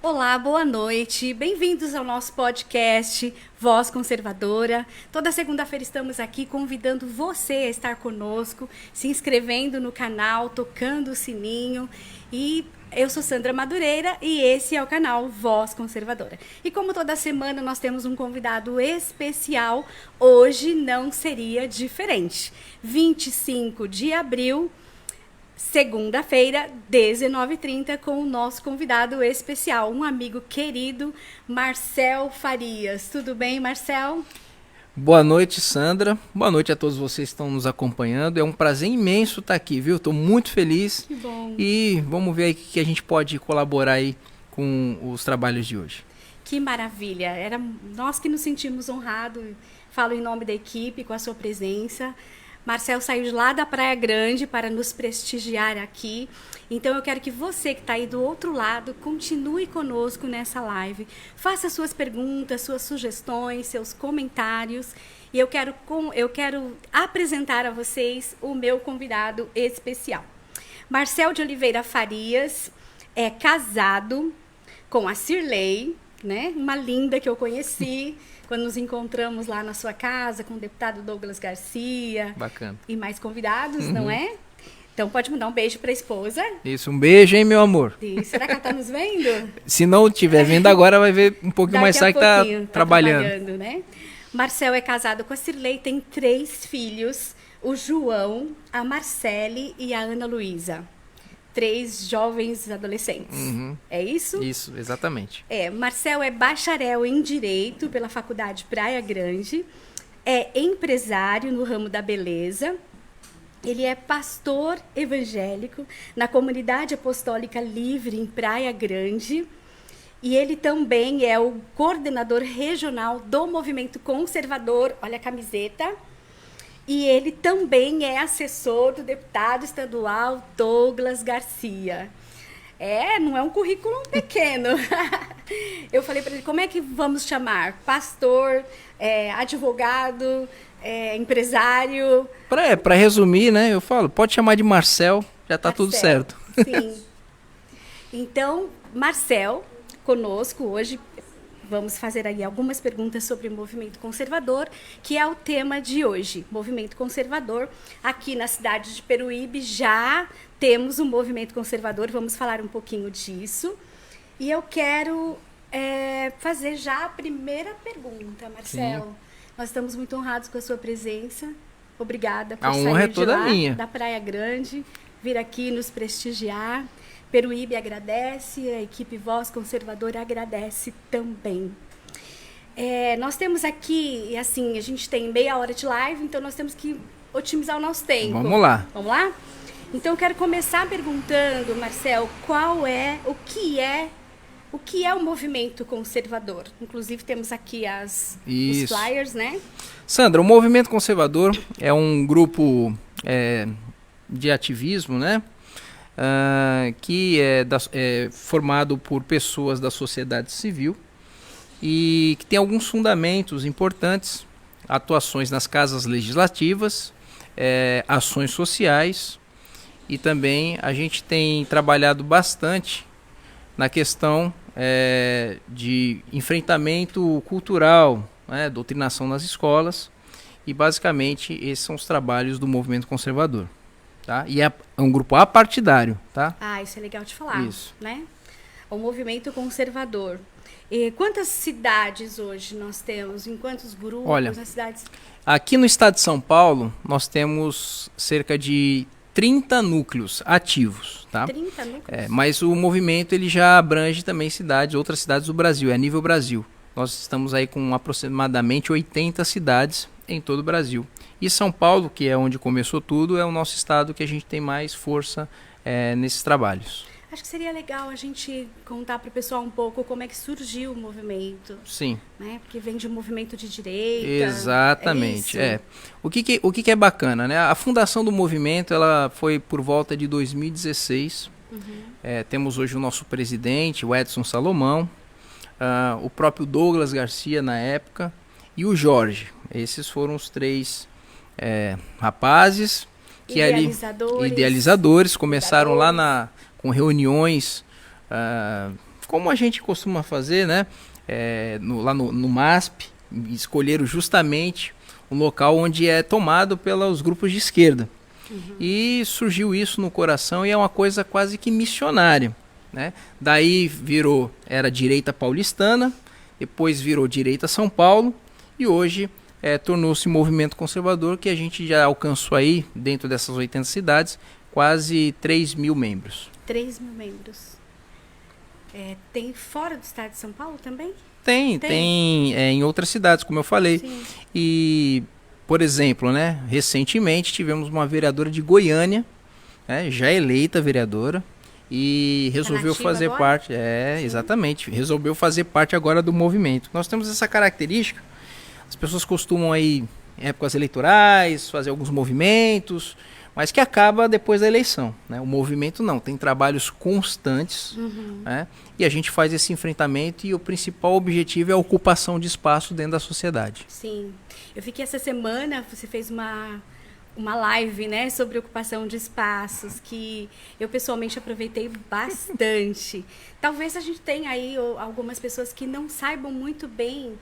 Olá, boa noite. Bem-vindos ao nosso podcast Voz Conservadora. Toda segunda-feira estamos aqui convidando você a estar conosco, se inscrevendo no canal, tocando o sininho. E eu sou Sandra Madureira e esse é o canal Voz Conservadora. E como toda semana nós temos um convidado especial, hoje não seria diferente. 25 de abril, segunda-feira, 19h30, com o nosso convidado especial, um amigo querido, Marcel Farias. Tudo bem, Marcel? Boa noite, Sandra. Boa noite a todos vocês que estão nos acompanhando. É um prazer imenso estar aqui, viu? Estou muito feliz. Que bom. E vamos ver aí o que a gente pode colaborar aí com os trabalhos de hoje. Que maravilha. Era nós que nos sentimos honrados. Falo em nome da equipe, com a sua presença. Marcel saiu de lá da Praia Grande para nos prestigiar aqui. Então eu quero que você que está aí do outro lado continue conosco nessa live. Faça suas perguntas, suas sugestões, seus comentários. E eu quero apresentar a vocês o meu convidado especial. Marcel de Oliveira Farias é casado com a Cirlei, né? Uma linda que eu conheci quando nos encontramos lá na sua casa com o deputado Douglas Garcia. Bacana. E mais convidados, não é? Então pode mandar um beijo para a esposa. Isso, um beijo, hein, meu amor. Isso. Será que ela está nos vendo? Se não estiver vendo agora, vai ver um pouquinho mais tarde que tá trabalhando. Né? Marcel é casado com a Cirlei, tem 3 filhos. O João, a Marcele e a Ana Luísa. 3 jovens adolescentes. É isso? Isso, exatamente. Marcel é bacharel em Direito pela Faculdade Praia Grande, é empresário no ramo da beleza, ele é pastor evangélico na Comunidade Apostólica Livre em Praia Grande e ele também é o coordenador regional do Movimento Conservador, olha a camiseta. E ele também é assessor do deputado estadual Douglas Garcia. Não é um currículo pequeno. Eu falei para ele, como é que vamos chamar? Pastor, advogado, empresário? Para resumir, né, eu falo, pode chamar de Marcel, já tá tudo certo. Sim. Então, Marcel, conosco hoje. Vamos fazer aí algumas perguntas sobre o movimento conservador, que é o tema de hoje. Movimento conservador. Aqui na cidade de Peruíbe já temos um movimento conservador, vamos falar um pouquinho disso. E eu quero fazer já a primeira pergunta, Marcel. Sim. Nós estamos muito honrados com a sua presença. Obrigada por sair de lá, da Praia Grande, vir aqui nos prestigiar. Peruíbe agradece, a equipe Voz Conservadora agradece também. Nós temos aqui, assim, a gente tem meia hora de live, então nós temos que otimizar o nosso tempo. Vamos lá. Vamos lá? Então eu quero começar perguntando, Marcel, o que é o movimento conservador? Inclusive temos aqui os flyers, né? Sandra, o movimento conservador é um grupo de ativismo, né? Que é formado por pessoas da sociedade civil e que tem alguns fundamentos importantes, atuações nas casas legislativas, ações sociais e também a gente tem trabalhado bastante na questão de enfrentamento cultural, né, doutrinação nas escolas e basicamente esses são os trabalhos do movimento conservador. Tá? E é um grupo apartidário, tá? Isso é legal de falar. Isso. Né? O movimento conservador. E quantas cidades hoje nós temos? Em quantos grupos? Olha, nas cidades? Aqui no estado de São Paulo, nós temos cerca de 30 núcleos ativos, tá? 30 núcleos? Mas o movimento ele já abrange também outras cidades do Brasil, é a nível Brasil. Nós estamos aí com aproximadamente 80 cidades em todo o Brasil. E São Paulo, que é onde começou tudo, é o nosso estado que a gente tem mais força nesses trabalhos. Acho que seria legal a gente contar para o pessoal um pouco como é que surgiu o movimento. Sim. Né? Porque vem de um movimento de direita. Exatamente. O que é bacana, né? A fundação do movimento ela foi por volta de 2016. Temos hoje o nosso presidente, o Edson Salomão, o próprio Douglas Garcia na época e o Jorge. Esses foram os 3 rapazes que idealizadores começaram lá com reuniões como a gente costuma fazer, né? Lá no MASP, escolheram justamente um local onde é tomado pelos grupos de esquerda. E surgiu isso no coração e é uma coisa quase que missionária, né? Daí era direita paulistana, depois virou direita São Paulo e hoje tornou-se movimento conservador, que a gente já alcançou aí, dentro dessas 80 cidades, quase 3 mil membros. 3 mil membros. Tem fora do estado de São Paulo também? Tem em outras cidades, como eu falei. Sim. E, por exemplo, né, recentemente tivemos uma vereadora de Goiânia, já eleita vereadora, e resolveu fazer parte. Exatamente, resolveu fazer parte agora do movimento. Nós temos essa característica, as pessoas costumam aí, em épocas eleitorais, fazer alguns movimentos, mas que acaba depois da eleição, né? O movimento não, tem trabalhos constantes, né? E a gente faz esse enfrentamento e o principal objetivo é a ocupação de espaço dentro da sociedade. Sim, eu fiquei essa semana, você fez uma live, né, sobre ocupação de espaços, que eu pessoalmente aproveitei bastante. Talvez a gente tenha aí algumas pessoas que não saibam muito bem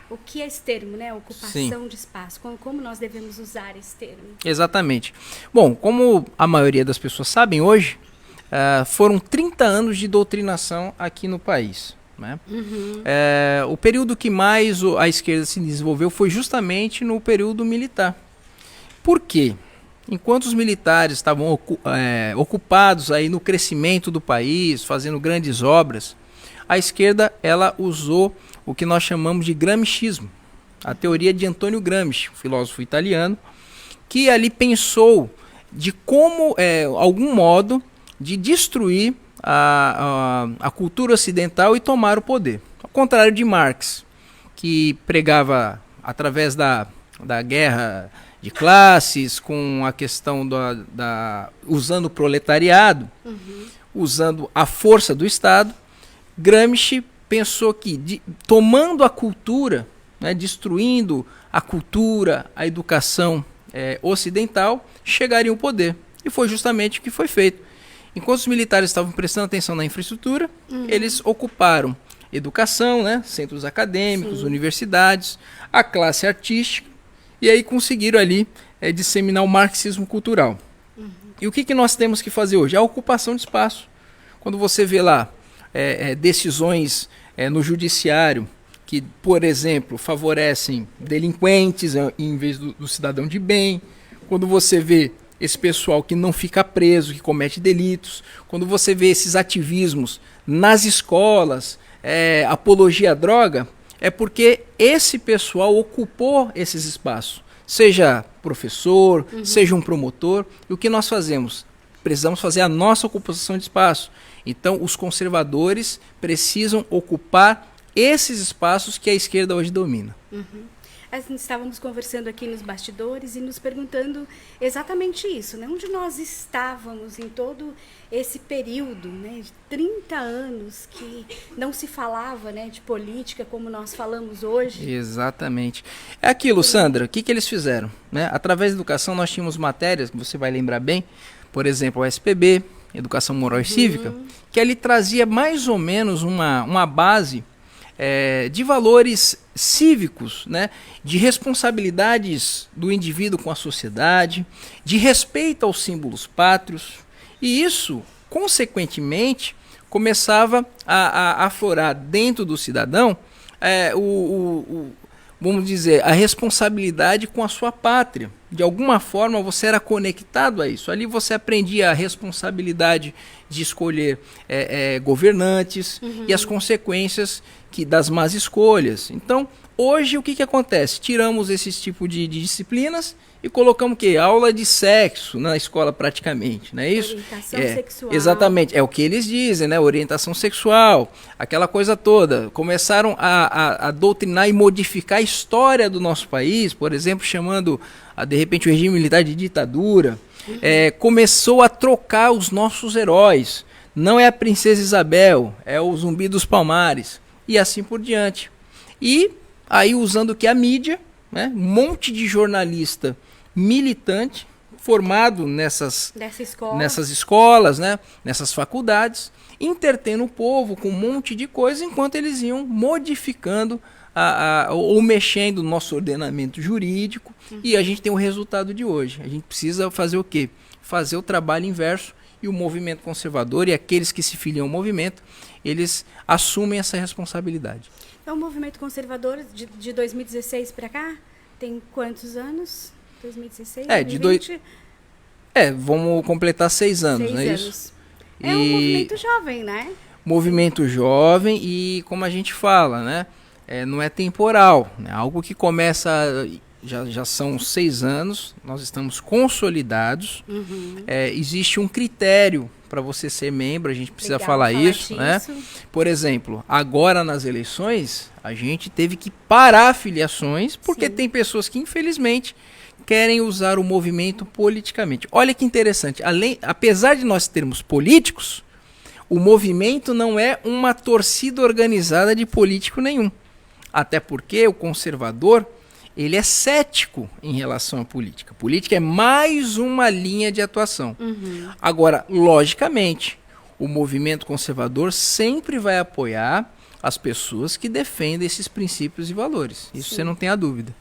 o que é esse termo, né? Ocupação Sim. de espaço. Como nós devemos usar esse termo? Exatamente. Bom, como a maioria das pessoas sabem hoje, foram 30 anos de doutrinação aqui no país, né? O período que mais a esquerda se desenvolveu foi justamente no período militar. Por quê? Enquanto os militares estavam ocupados aí no crescimento do país, fazendo grandes obras, a esquerda ela usou o que nós chamamos de gramscismo, a teoria de Antônio Gramsci, um filósofo italiano, que ali pensou de como, algum modo, de destruir a cultura ocidental e tomar o poder. Ao contrário de Marx, que pregava através da guerra de classes, com a questão usando o proletariado, usando a força do Estado, Gramsci pensou que, tomando a cultura, né, destruindo a cultura, a educação ocidental, chegaria ao poder. E foi justamente o que foi feito. Enquanto os militares estavam prestando atenção na infraestrutura, eles ocuparam educação, né, centros acadêmicos, Sim. universidades, a classe artística, e aí conseguiram ali disseminar o marxismo cultural. E o que nós temos que fazer hoje? A ocupação de espaço. Quando você vê lá decisões no judiciário que, por exemplo, favorecem delinquentes em vez do cidadão de bem, quando você vê esse pessoal que não fica preso, que comete delitos, quando você vê esses ativismos nas escolas, apologia à droga, é porque esse pessoal ocupou esses espaços, seja professor, seja um promotor, e o que nós fazemos? Precisamos fazer a nossa ocupação de espaço. Então, os conservadores precisam ocupar esses espaços que a esquerda hoje domina. Estávamos conversando aqui nos bastidores e nos perguntando exatamente isso, né? Onde nós estávamos em todo esse período, né, de 30 anos que não se falava, né, de política como nós falamos hoje. Exatamente. É aquilo, Sandra, o que eles fizeram? Né? Através da educação nós tínhamos matérias, que você vai lembrar bem, por exemplo, o SPB, Educação Moral e Cívica, que ali trazia mais ou menos uma base de valores cívicos, né, de responsabilidades do indivíduo com a sociedade, de respeito aos símbolos pátrios, e isso, consequentemente, começava a aflorar dentro do cidadão vamos dizer, a responsabilidade com a sua pátria. De alguma forma você era conectado a isso. Ali você aprendia a responsabilidade de escolher governantes e as consequências das más escolhas. Então, hoje o que acontece? Tiramos esse tipo de disciplinas e colocamos o quê? Aula de sexo na escola praticamente, não é isso? Orientação sexual. Exatamente, é o que eles dizem, né? Orientação sexual, aquela coisa toda. Começaram a doutrinar e modificar a história do nosso país, por exemplo, chamando, de repente, o regime militar de ditadura. Começou a trocar os nossos heróis. Não é a Princesa Isabel, é o Zumbi dos Palmares, e assim por diante. E aí usando o que? A mídia, né? Um monte de jornalista militante formado nessas escolas, né? Nessas faculdades, entretendo o povo com um monte de coisa, enquanto eles iam modificando ou mexendo no nosso ordenamento jurídico, e a gente tem o resultado de hoje. A gente precisa fazer o quê? Fazer o trabalho inverso, e o movimento conservador e aqueles que se filiam ao movimento, eles assumem essa responsabilidade. Então, o movimento conservador de 2016 para cá, tem quantos anos? 2016, 2020? Vamos completar 6 anos, 6 não é anos. Isso? É um movimento jovem, né? Movimento jovem e, como a gente fala, né? Não é temporal, né? Algo que começa, já são 6 anos, nós estamos consolidados, existe um critério para você ser membro, a gente precisa falar isso, né? Por exemplo, agora nas eleições, a gente teve que parar filiações, porque tem pessoas que, infelizmente, querem usar o movimento politicamente. Olha que interessante, apesar de nós termos políticos, o movimento não é uma torcida organizada de político nenhum. Até porque o conservador, ele é cético em relação à política. Política é mais uma linha de atuação. Agora, logicamente, o movimento conservador sempre vai apoiar as pessoas que defendem esses princípios e valores. Isso você não tem a dúvida.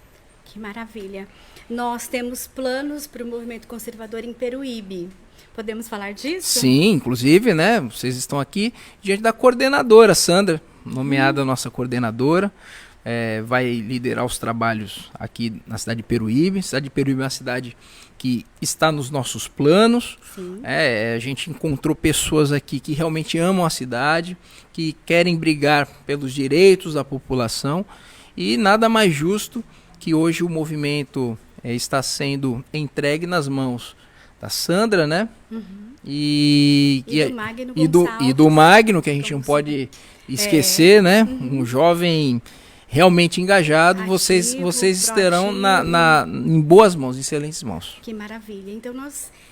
Que maravilha. Nós temos planos para o movimento conservador em Peruíbe. Podemos falar disso? Sim, inclusive, né? Vocês estão aqui diante da coordenadora, Sandra, nomeada nossa coordenadora. Vai liderar os trabalhos aqui na cidade de Peruíbe. A cidade de Peruíbe é uma cidade que está nos nossos planos. A gente encontrou pessoas aqui que realmente amam a cidade, que querem brigar pelos direitos da população, e nada mais justo que hoje o movimento está sendo entregue nas mãos da Sandra, né? E do Magno, que a gente não pode esquecer, né? Um jovem realmente engajado. Ativo, vocês estarão em boas mãos, em excelentes mãos. Que maravilha. Então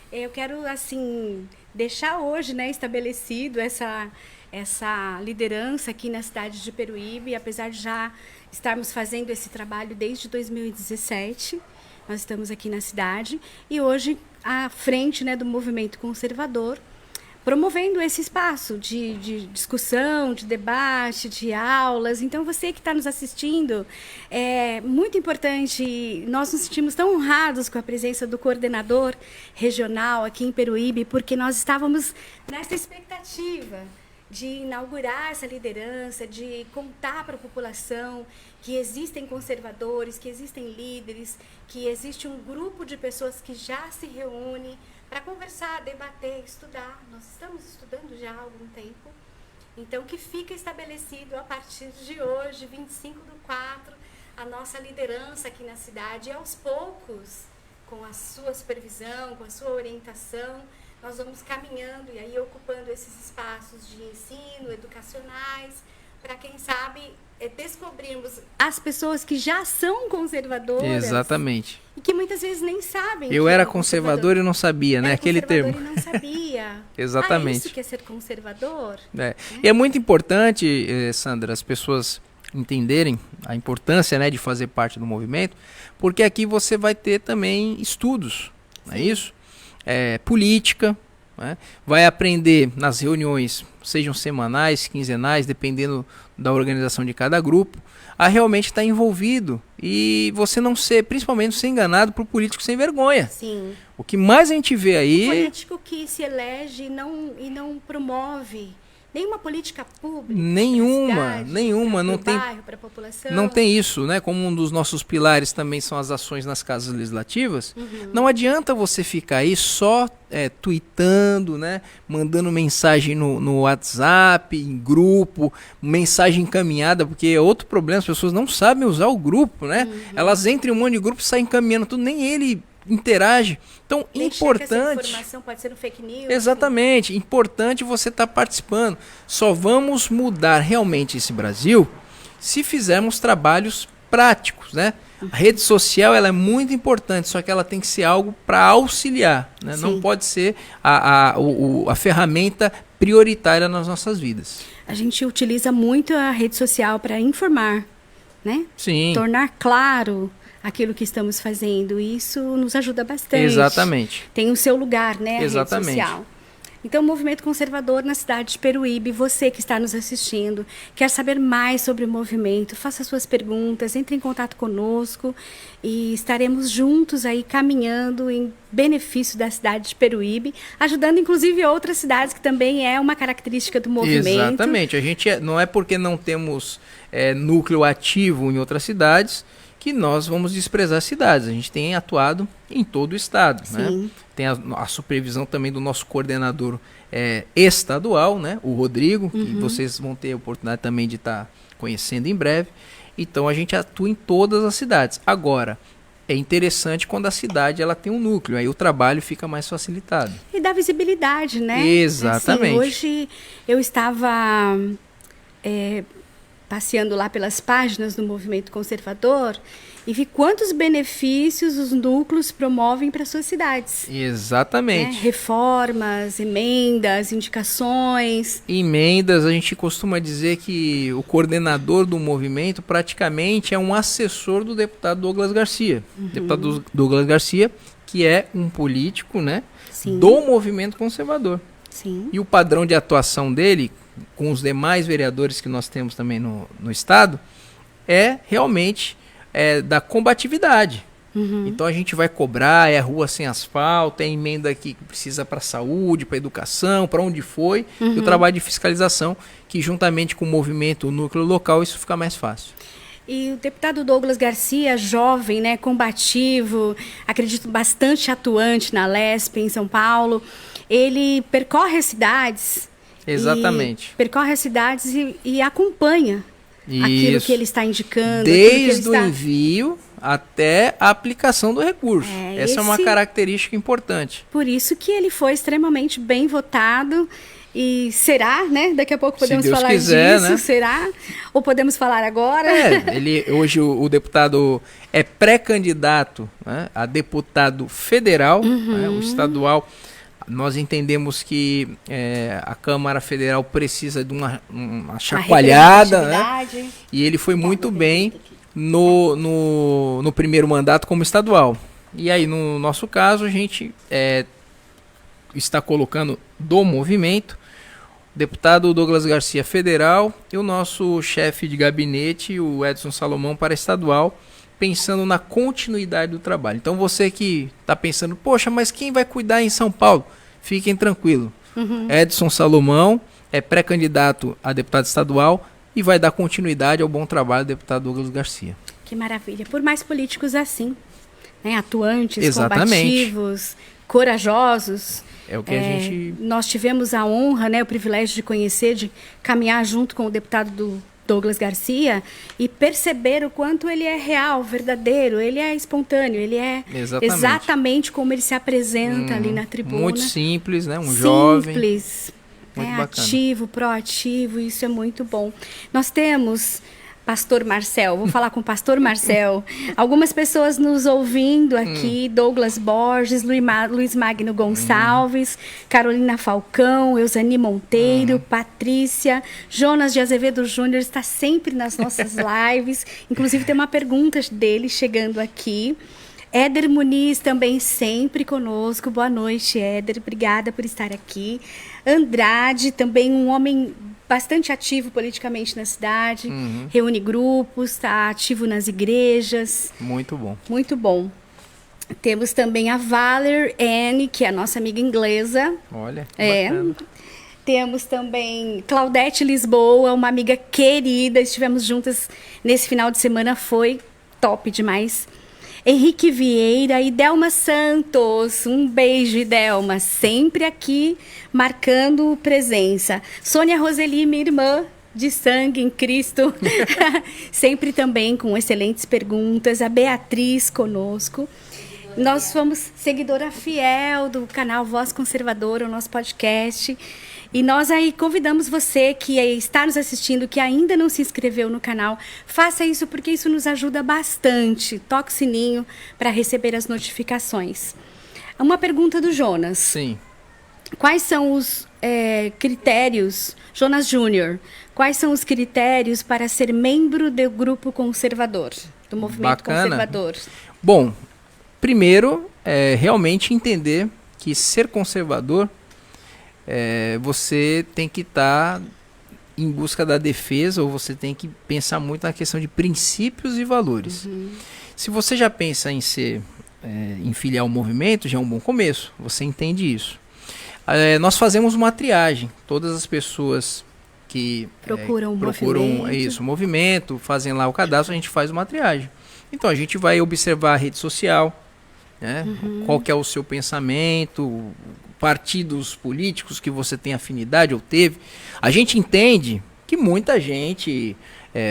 eu quero assim deixar hoje, né, estabelecido essa liderança aqui na cidade de Peruíbe, apesar de já estarmos fazendo esse trabalho desde 2017. Nós estamos aqui na cidade e hoje à frente, né, do movimento conservador, promovendo esse espaço de discussão, de debate, de aulas. Então, você que está nos assistindo, é muito importante, nós nos sentimos tão honrados com a presença do coordenador regional aqui em Peruíbe, porque nós estávamos nessa expectativa de inaugurar essa liderança, de contar para a população que existem conservadores, que existem líderes, que existe um grupo de pessoas que já se reúne para conversar, debater, estudar. Nós estamos estudando já há algum tempo. Então, que fica estabelecido a partir de hoje, 25/4, a nossa liderança aqui na cidade. E aos poucos, com a sua supervisão, com a sua orientação, nós vamos caminhando e aí ocupando esses espaços de ensino, educacionais, para quem sabe descobrirmos as pessoas que já são conservadoras. Exatamente. E que muitas vezes nem sabem. Eu era conservador e não sabia, né? Aquele termo. E não sabia. Exatamente. Isso que é ser conservador. E é muito importante, Sandra, as pessoas entenderem a importância, né, de fazer parte do movimento, porque aqui você vai ter também estudos, não é isso? Política, né? Vai aprender nas reuniões, sejam semanais, quinzenais, dependendo da organização de cada grupo, a realmente estar envolvido e você não ser, principalmente, ser enganado por político sem vergonha. Sim. O que mais a gente vê aí... político que se elege e não promove nenhuma política pública. Nenhuma. Não tem, bairro, para a população. Não tem isso, né? Como um dos nossos pilares também são as ações nas casas legislativas. Não adianta você ficar aí só tweetando, né? Mandando mensagem no WhatsApp, em grupo, mensagem encaminhada, porque é outro problema, as pessoas não sabem usar o grupo, né? Elas entram em um monte de grupo e saem encaminhando tudo, nem ele interage. Então, importante. Essa informação pode ser um fake news. Exatamente, importante você estar participando. Só vamos mudar realmente esse Brasil se fizermos trabalhos práticos, né? A rede social ela é muito importante, só que ela tem que ser algo para auxiliar, né? Não pode ser a ferramenta prioritária nas nossas vidas. A gente utiliza muito a rede social para informar, né? Sim. Tornar claro aquilo que estamos fazendo. E isso nos ajuda bastante. Exatamente. Tem o seu lugar, né? Exatamente. A rede social. Então, o movimento conservador na cidade de Peruíbe, você que está nos assistindo, quer saber mais sobre o movimento, faça suas perguntas, entre em contato conosco e estaremos juntos aí caminhando em benefício da cidade de Peruíbe, ajudando inclusive outras cidades, que também é uma característica do movimento. Exatamente. A gente não é porque não temos núcleo ativo em outras cidades que nós vamos desprezar cidades. A gente tem atuado em todo o estado, né? Tem a supervisão também do nosso coordenador estadual, né? O Rodrigo, que vocês vão ter a oportunidade também de estar conhecendo em breve. Então a gente atua em todas as cidades. Agora, é interessante quando a cidade ela tem um núcleo, aí o trabalho fica mais facilitado. E dá visibilidade, né? Exatamente. Assim, hoje eu estava passeando lá pelas páginas do movimento conservador e vi quantos benefícios os núcleos promovem para suas cidades. Exatamente. Né? Reformas, emendas, indicações. Emendas, a gente costuma dizer que o coordenador do movimento praticamente é um assessor do deputado Douglas Garcia. Deputado Douglas Garcia, que é um político, né, do movimento conservador. Sim. E o padrão de atuação dele, com os demais vereadores que nós temos também no estado, é realmente da combatividade. Então a gente vai cobrar, é rua sem asfalto, é emenda que precisa para saúde, para educação, para onde foi, e o trabalho de fiscalização, que juntamente com o movimento, o núcleo local, isso fica mais fácil. E o deputado Douglas Garcia, jovem, né, combativo, acredito bastante atuante na LESP, em São Paulo, ele percorre as cidades. Exatamente. Percorre as cidades e acompanha aquilo que ele está indicando. Desde o envio até a aplicação do recurso. Essa é uma característica importante. Por isso que ele foi extremamente bem votado. E será, né? Daqui a pouco podemos falar disso, né? Será? Ou podemos falar agora? Hoje o deputado é pré-candidato, né, a deputado federal, né, o estadual. Nós entendemos que a Câmara Federal precisa de uma chacoalhada, né? E ele foi muito bem no primeiro mandato como estadual. E aí, no nosso caso, a gente está colocando do movimento o deputado Douglas Garcia federal e o nosso chefe de gabinete, o Edson Salomão, para estadual, pensando na continuidade do trabalho. Então você que está pensando, poxa, mas quem vai cuidar em São Paulo? Fiquem tranquilos. Edson Salomão é pré-candidato a deputado estadual e vai dar continuidade ao bom trabalho do deputado Douglas Garcia. Que maravilha. Por mais políticos assim, né? Atuantes, exatamente, combativos, corajosos. É o que a gente... Nós tivemos a honra, né, o privilégio de conhecer, de caminhar junto com o deputado Douglas Garcia e perceber o quanto ele é real, verdadeiro, ele é espontâneo, ele é exatamente como ele se apresenta ali na tribuna. Muito simples, né? Jovem. Simples, ativo, proativo, isso é muito bom. Nós temos... Pastor Marcel, vou falar com o Pastor Marcel. Algumas pessoas nos ouvindo aqui, Douglas Borges, Luiz Magno Gonçalves, Carolina Falcão, Eusani Monteiro, Patrícia, Jonas de Azevedo Júnior está sempre nas nossas lives. Inclusive tem uma pergunta dele chegando aqui. Éder Muniz também sempre conosco. Boa noite, Éder. Obrigada por estar aqui. Andrade, também um homem bastante ativo politicamente na cidade. Reúne grupos, está ativo nas igrejas. Muito bom. Muito bom. Temos também a Valer Anne, que é a nossa amiga inglesa. Olha, bacana. Temos também Claudete Lisboa, uma amiga querida. Estivemos juntas nesse final de semana, foi top demais. Henrique Vieira e Delma Santos. Um beijo, Delma. Sempre aqui, marcando presença. Sônia Roseli, minha irmã de sangue em Cristo. Sempre também com excelentes perguntas. A Beatriz conosco. Nós somos seguidora fiel do canal Voz Conservadora, o nosso podcast. E nós aí convidamos você que está nos assistindo, que ainda não se inscreveu no canal, faça isso porque isso nos ajuda bastante. Toque o sininho para receber as notificações. Uma pergunta do Jonas. Sim. Quais são os critérios, Jonas Júnior, quais são os critérios para ser membro do grupo conservador? do movimento conservador? Bom, primeiro, realmente entender que ser conservador, você tem que estar em busca da defesa, ou você tem que pensar muito na questão de princípios e valores. Se você já pensa em em filiar o movimento, já é um bom começo, você entende isso. Nós fazemos uma triagem, todas as pessoas que procuram o movimento, fazem lá o cadastro, a gente faz uma triagem. Então a gente vai observar a rede social, né? Qual que é o seu pensamento, partidos políticos que você tem afinidade ou teve. A gente entende que muita gente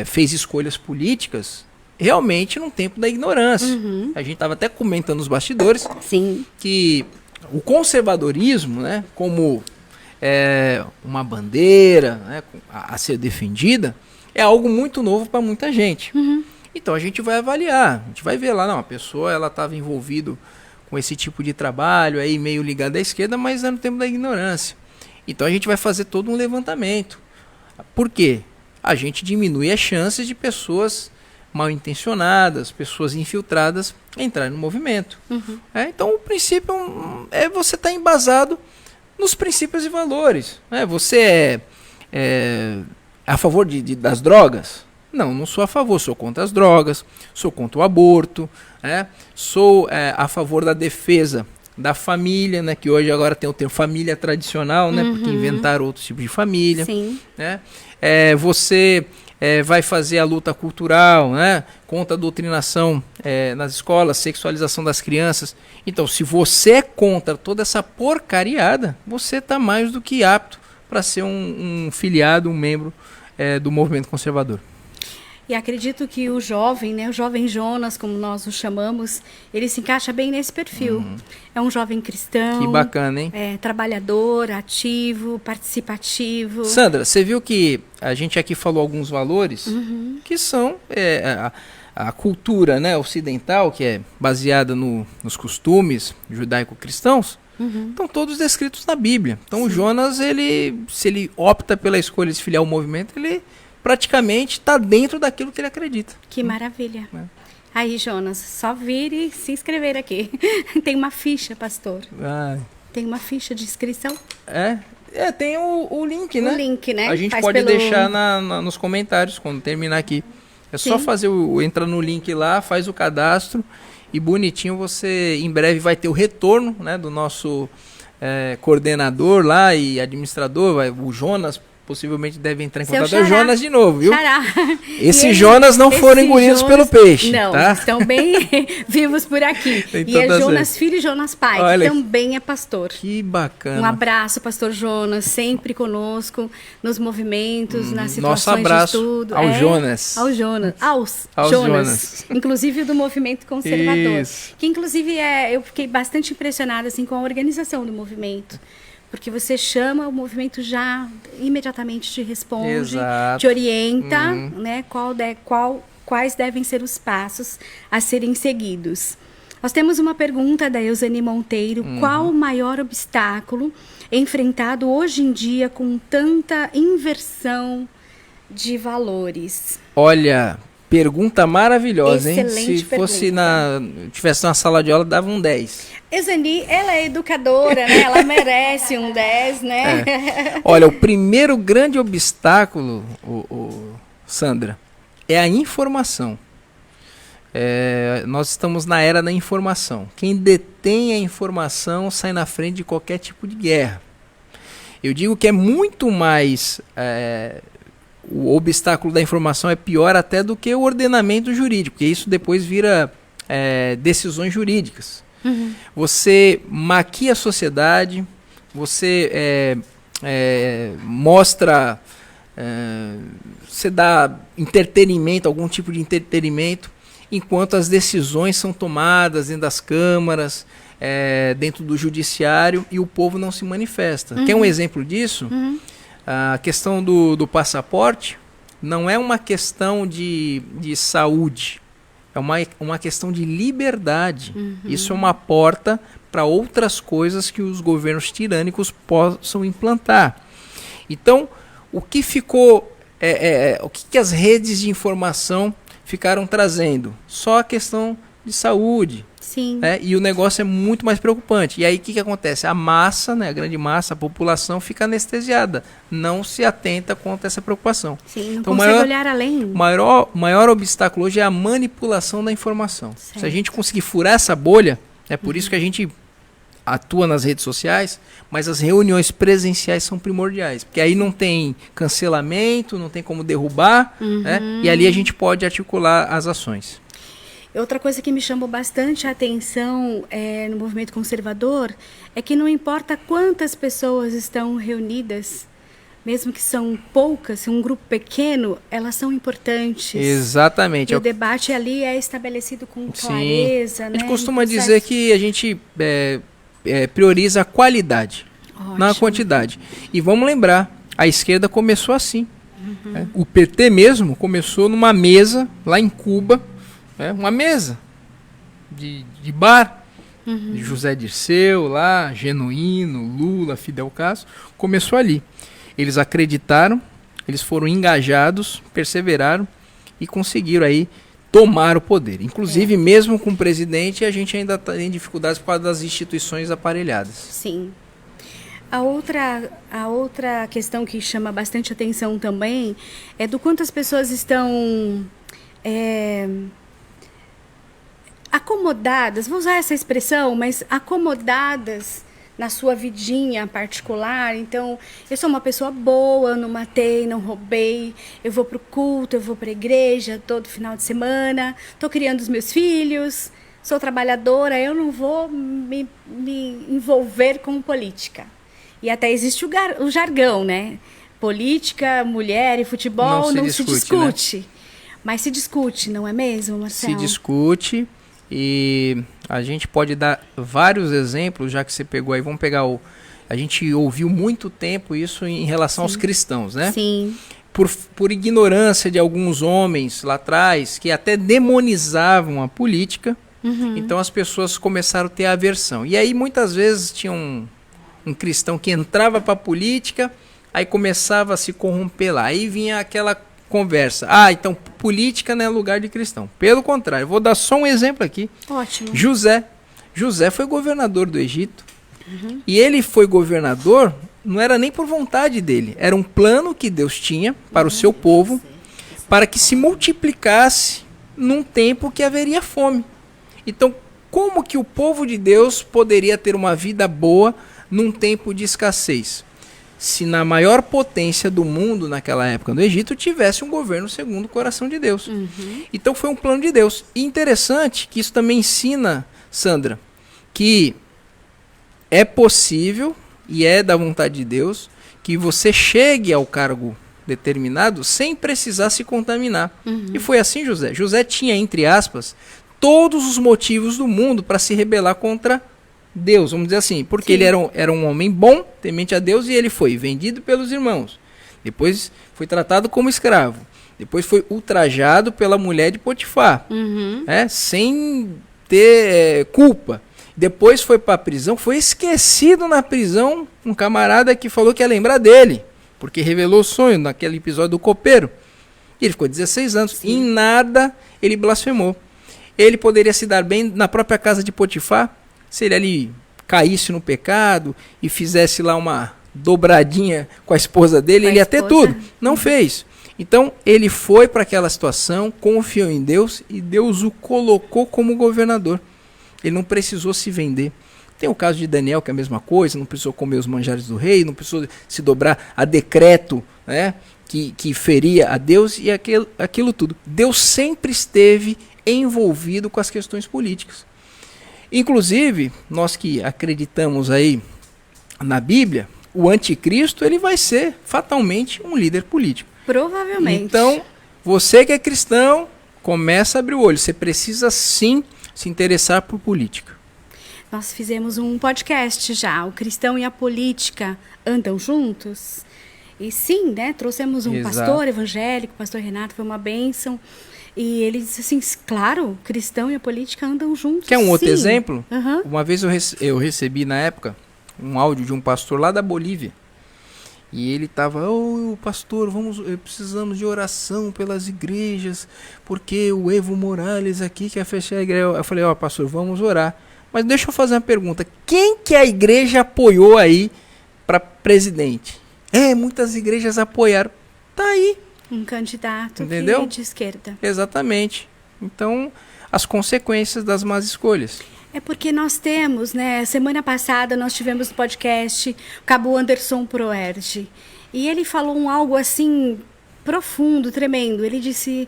fez escolhas políticas realmente no tempo da ignorância. A gente estava até comentando nos bastidores que o conservadorismo, né, como uma bandeira, né, a ser defendida, é algo muito novo para muita gente. Então a gente vai avaliar, a gente vai ver lá, não, a pessoa ela estava envolvida com esse tipo de trabalho, aí meio ligado à esquerda, mas é no tempo da ignorância. Então a gente vai fazer todo um levantamento. Por quê? A gente diminui as chances de pessoas mal intencionadas, pessoas infiltradas entrarem no movimento. Então o princípio é você estar embasado nos princípios e valores. Você é a favor das drogas? Não sou a favor, sou contra as drogas, sou contra o aborto, sou a favor da defesa da família, né, que hoje agora tem o termo família tradicional, né, porque inventaram outros tipos de família. Né? Você vai fazer a luta cultural, né, contra a doutrinação nas escolas, sexualização das crianças. Então, se você é contra toda essa porcariada, você está mais do que apto para ser um filiado, um membro do movimento conservador. E acredito que o jovem, né, o jovem Jonas, como nós o chamamos, ele se encaixa bem nesse perfil. É um jovem cristão. Que bacana, hein? Trabalhador, ativo, participativo. Sandra, você viu que a gente aqui falou alguns valores que são a cultura, né, ocidental, que é baseada nos costumes judaico-cristãos, estão todos descritos na Bíblia. Então o Jonas, se ele opta pela escolha de se filiar ao movimento, ele praticamente está dentro daquilo que ele acredita. Que maravilha. Aí, Jonas, só vir e se inscrever aqui. Tem uma ficha, pastor. Tem uma ficha de inscrição? Tem o link, né? O link, né? A gente pode deixar nos comentários quando terminar aqui. É só fazer entrar no link lá, faz o cadastro e bonitinho você em breve vai ter o retorno, né, do nosso coordenador lá e administrador, o Jonas. Possivelmente deve entrar em contato com o Jonas de novo, viu? Esses Jonas não foram engolidos pelo peixe. Não, tá? Estão bem vivos por aqui. E é Jonas filho e Jonas pai, que também é pastor. Que bacana. Um abraço, pastor Jonas, sempre conosco nos movimentos, nas situações nosso abraço de estudo. Ao Jonas. Ao Jonas. Aos Jonas. Inclusive do movimento conservador. Isso. Que inclusive eu fiquei bastante impressionada assim, com a organização do movimento. Porque você chama, o movimento já imediatamente te responde, te orienta, né, quais devem ser os passos a serem seguidos. Nós temos uma pergunta da Eusani Monteiro. Qual o maior obstáculo enfrentado hoje em dia com tanta inversão de valores? Olha, pergunta maravilhosa, excelente, hein? Se fosse tivesse na sala de aula, dava um 10. Eusani, ela é educadora, né? Ela merece um 10, né? Olha, o primeiro grande obstáculo, Sandra, é a informação. Nós estamos na era da informação. Quem detém a informação sai na frente de qualquer tipo de guerra. Eu digo que é muito mais... o obstáculo da informação é pior até do que o ordenamento jurídico, porque isso depois vira decisões jurídicas. Você maquia a sociedade, você mostra, você dá entretenimento, algum tipo de entretenimento, enquanto as decisões são tomadas dentro das câmaras, dentro do judiciário, e o povo não se manifesta. Quer um exemplo disso? A questão do passaporte não é uma questão de saúde, é uma questão de liberdade. Isso é uma porta para outras coisas que os governos tirânicos possam implantar. Então, o que ficou, o que as redes de informação ficaram trazendo só a questão de saúde. Sim. E o negócio é muito mais preocupante. E aí o que acontece? A massa, né, a grande massa, a população fica anestesiada, não se atenta contra essa preocupação. Sim, não então, consegue olhar além. O maior obstáculo hoje é a manipulação da informação. Certo. Se a gente conseguir furar essa bolha, é por isso que a gente atua nas redes sociais, mas as reuniões presenciais são primordiais, porque aí não tem cancelamento, não tem como derrubar, né, e ali a gente pode articular as ações. Outra coisa que me chamou bastante a atenção no movimento conservador é que não importa quantas pessoas estão reunidas, mesmo que são poucas, se um grupo pequeno, elas são importantes. Exatamente. E o debate ali é estabelecido com clareza. A gente né, costuma dizer que a gente prioriza a qualidade, não a quantidade. E vamos lembrar, a esquerda começou assim. O PT mesmo começou numa mesa lá em Cuba, uma mesa de bar, de José Dirceu lá, Genuíno, Lula, Fidel Castro, começou ali. Eles acreditaram, eles foram engajados, perseveraram e conseguiram aí tomar o poder. Inclusive, mesmo com o presidente, a gente ainda tem dificuldades por causa das instituições aparelhadas. Sim. A outra questão que chama bastante atenção também é do quanto as pessoas estão acomodadas, vou usar essa expressão, mas acomodadas na sua vidinha particular. Então, eu sou uma pessoa boa, eu não matei, não roubei, eu vou pro culto, eu vou pra igreja todo final de semana, tô criando os meus filhos, sou trabalhadora, eu não vou me envolver com política. E até existe o jargão, né? Política, mulher e futebol não se discute. Né? Mas se discute, não é mesmo, Marcelo? Se discute. E a gente pode dar vários exemplos, já que você pegou aí, vamos pegar a gente ouviu muito tempo isso em relação aos cristãos, né? Sim. Por ignorância de alguns homens lá atrás, que até demonizavam a política, então as pessoas começaram a ter aversão. E aí muitas vezes tinha um cristão que entrava para a política, aí começava a se corromper lá, aí vinha aquela conversa. Então política não é lugar de cristão. Pelo contrário, eu vou dar só um exemplo aqui. Ótimo. José foi governador do Egito. E ele foi governador, não era nem por vontade dele. Era um plano que Deus tinha para o seu povo, para que se multiplicasse num tempo que haveria fome. Então, como que o povo de Deus poderia ter uma vida boa num tempo de escassez? Se na maior potência do mundo naquela época no Egito tivesse um governo segundo o coração de Deus. Então foi um plano de Deus. E interessante que isso também ensina, Sandra, que é possível e é da vontade de Deus que você chegue ao cargo determinado sem precisar se contaminar. E foi assim José. José tinha, entre aspas, todos os motivos do mundo para se rebelar contra Deus, vamos dizer assim, porque ele era um homem bom, temente a Deus, e ele foi vendido pelos irmãos, depois foi tratado como escravo, depois foi ultrajado pela mulher de Potifar, sem ter culpa, depois foi para a prisão, foi esquecido na prisão, um camarada que falou que ia lembrar dele, porque revelou o sonho naquele episódio do copeiro, e ele ficou 16 anos, em nada ele blasfemou. Ele poderia se dar bem na própria casa de Potifar, se ele ali caísse no pecado e fizesse lá uma dobradinha com a esposa dele, ele ia ter tudo. Não fez. Então, ele foi para aquela situação, confiou em Deus e Deus o colocou como governador. Ele não precisou se vender. Tem o caso de Daniel, que é a mesma coisa, não precisou comer os manjares do rei, não precisou se dobrar a decreto, né, que feria a Deus e aquilo tudo. Deus sempre esteve envolvido com as questões políticas. Inclusive, nós que acreditamos aí na Bíblia, o anticristo ele vai ser fatalmente um líder político. Provavelmente. Então, você que é cristão, começa a abrir o olho. Você precisa sim se interessar por política. Nós fizemos um podcast já, o cristão e a política andam juntos? E sim, né, trouxemos um pastor evangélico, o pastor Renato, foi uma bênção. E ele disse assim, claro, o cristão e a política andam juntos. Quer um outro exemplo? Uma vez eu recebi na época um áudio de um pastor lá da Bolívia. E ele estava, pastor, precisamos de oração pelas igrejas, porque o Evo Morales aqui quer fechar a igreja. Eu falei, pastor, vamos orar. Mas deixa eu fazer uma pergunta. Quem que a igreja apoiou aí para presidente? Muitas igrejas apoiaram. Tá aí. Um candidato entendeu? De esquerda. Exatamente. Então, as consequências das más escolhas. É porque nós temos, né? Semana passada nós tivemos no podcast o Cabo Anderson Proerge. E ele falou algo assim profundo, tremendo. Ele disse,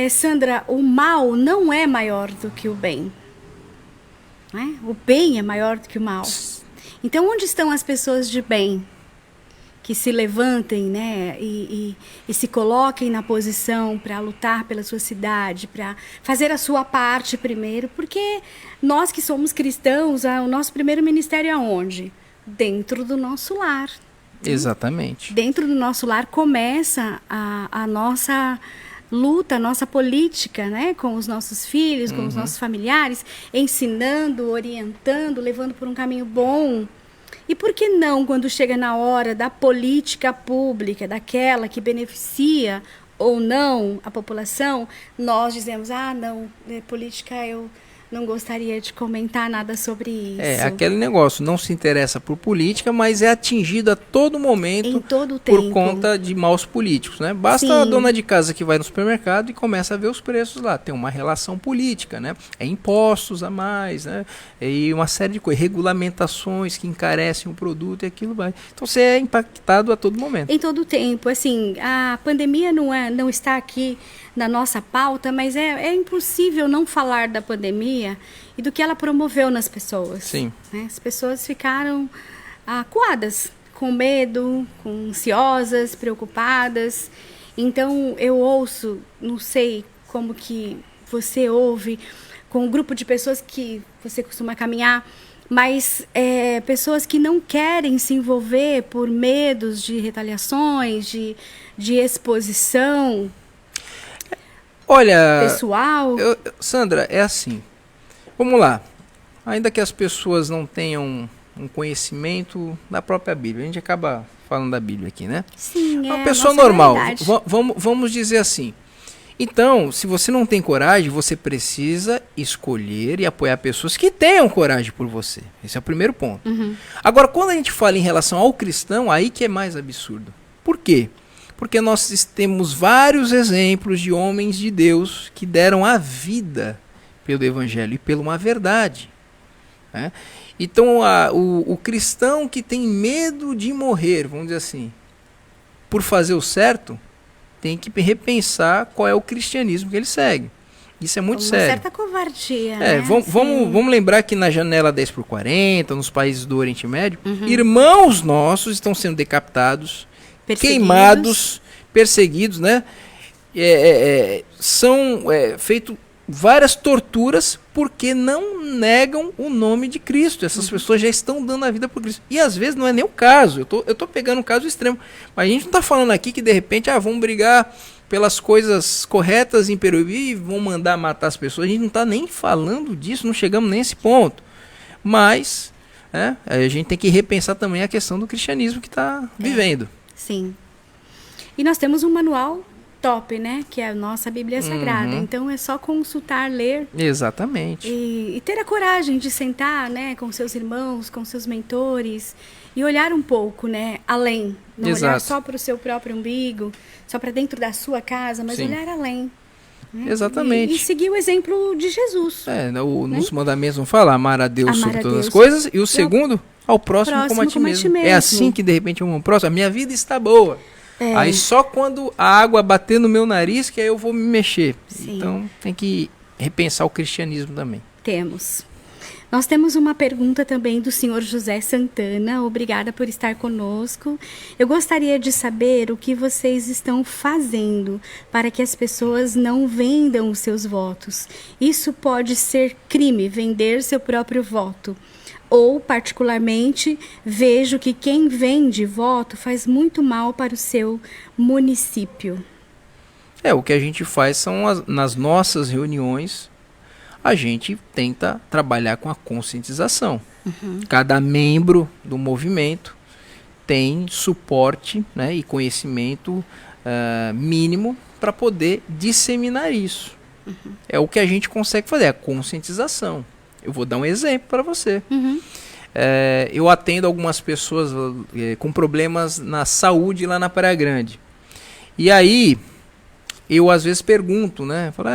Sandra, o mal não é maior do que o bem. Né? O bem é maior do que o mal. Então, onde estão as pessoas de bem? Que se levantem, né, e se coloquem na posição para lutar pela sua cidade, para fazer a sua parte primeiro, porque nós que somos cristãos, o nosso primeiro ministério é onde? Dentro do nosso lar. Exatamente. Dentro do nosso lar começa a nossa luta, a nossa política, né, com os nossos filhos, com os nossos familiares, ensinando, orientando, levando por um caminho bom. E por que não, quando chega na hora da política pública, daquela que beneficia ou não a população, nós dizemos, não, política eu não gostaria de comentar nada sobre isso. Aquele negócio, não se interessa por política, mas é atingido a todo momento em todo o por tempo. conta de maus políticos, né? Basta Sim. a dona de casa que vai no supermercado e começa a ver os preços lá. Tem uma relação política, né? Impostos a mais, né? E uma série de coisas, regulamentações que encarecem o produto e aquilo vai. Então você é impactado a todo momento. Em todo o tempo. Assim, a pandemia não está aqui na nossa pauta, mas é impossível não falar da pandemia e do que ela promoveu nas pessoas. Sim. Né? As pessoas ficaram acuadas, com medo, ansiosas, preocupadas. Então, eu ouço, não sei como que você ouve, com um grupo de pessoas que você costuma caminhar, mas pessoas que não querem se envolver por medos de retaliações, de exposição. Olha, pessoal. Sandra, é assim. Vamos lá. Ainda que as pessoas não tenham um conhecimento da própria Bíblia, a gente acaba falando da Bíblia aqui, né? Sim, uma pessoa normal. Vamos dizer assim. Então, se você não tem coragem, você precisa escolher e apoiar pessoas que tenham coragem por você. Esse é o primeiro ponto. Agora, quando a gente fala em relação ao cristão, aí que é mais absurdo. Por quê? Porque nós temos vários exemplos de homens de Deus que deram a vida pelo Evangelho e pela uma verdade. Né? Então, o cristão que tem medo de morrer, vamos dizer assim, por fazer o certo, tem que repensar qual é o cristianismo que ele segue. Isso é muito sério. Uma certa covardia. Né? Vamos lembrar que na janela 10x40, nos países do Oriente Médio, irmãos nossos estão sendo decapitados, queimados, perseguidos, né? São feitos várias torturas porque não negam o nome de Cristo. Essas pessoas já estão dando a vida por Cristo. E às vezes não é nem o caso. Eu tô pegando um caso extremo. Mas a gente não está falando aqui que de repente vamos brigar pelas coisas corretas em Peruíbe e vão mandar matar as pessoas. A gente não está nem falando disso, não chegamos nem a esse ponto. Mas a gente tem que repensar também a questão do cristianismo que está vivendo. Sim. E nós temos um manual top, né? Que é a nossa Bíblia Sagrada. Então é só consultar, ler. Exatamente. E ter a coragem de sentar, né? Com seus irmãos, com seus mentores. E olhar um pouco, né? Além. Não olhar só para o seu próprio umbigo, só para dentro da sua casa, mas olhar além. Né? Exatamente. E seguir o exemplo de Jesus. Nos mandamentos vão falar, amar a Deus sobre todas as coisas. E o segundo, ao próximo como a ti mesmo. É assim que de repente eu amo o próximo. A minha vida está boa. Aí só quando a água bater no meu nariz que aí eu vou me mexer. Sim. Então tem que repensar o cristianismo também. Temos. Nós temos uma pergunta também do senhor José Santana. Obrigada por estar conosco. Eu gostaria de saber o que vocês estão fazendo para que as pessoas não vendam os seus votos. Isso pode ser crime, vender seu próprio voto. Ou, particularmente, vejo que quem vende voto faz muito mal para o seu município. O que a gente faz são nas nossas reuniões, a gente tenta trabalhar com a conscientização. Cada membro do movimento tem suporte, né, e conhecimento mínimo para poder disseminar isso. É o que a gente consegue fazer, a conscientização. Eu vou dar um exemplo para você. Eu atendo algumas pessoas com problemas na saúde lá na Praia Grande. E aí, eu às vezes pergunto, né? Falo,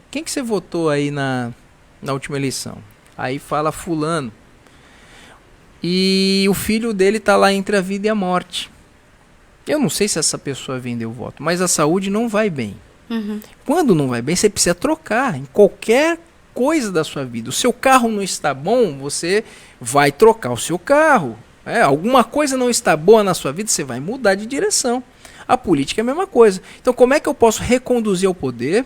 quem que você votou aí na última eleição? Aí fala fulano. E o filho dele está lá entre a vida e a morte. Eu não sei se essa pessoa vendeu o voto, mas a saúde não vai bem. Quando não vai bem, você precisa trocar em qualquer coisa da sua vida. O seu carro não está bom, você vai trocar o seu carro. Alguma coisa não está boa na sua vida, você vai mudar de direção. A política é a mesma coisa. Então, como é que eu posso reconduzir ao poder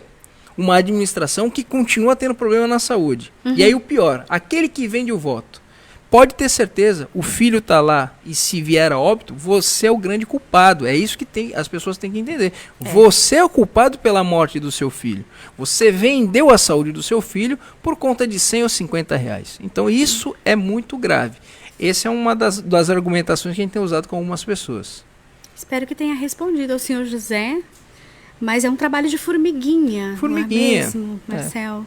uma administração que continua tendo problema na saúde? E aí o pior, aquele que vende o voto, pode ter certeza, o filho está lá e se vier a óbito, você é o grande culpado. É isso que as pessoas têm que entender. Você é o culpado pela morte do seu filho. Você vendeu a saúde do seu filho por conta de 100 ou 50 reais. Então isso é muito grave. Essa é uma das argumentações que a gente tem usado com algumas pessoas. Espero que tenha respondido ao senhor José, mas é um trabalho de formiguinha. Formiguinha. Não é mesmo, Marcel?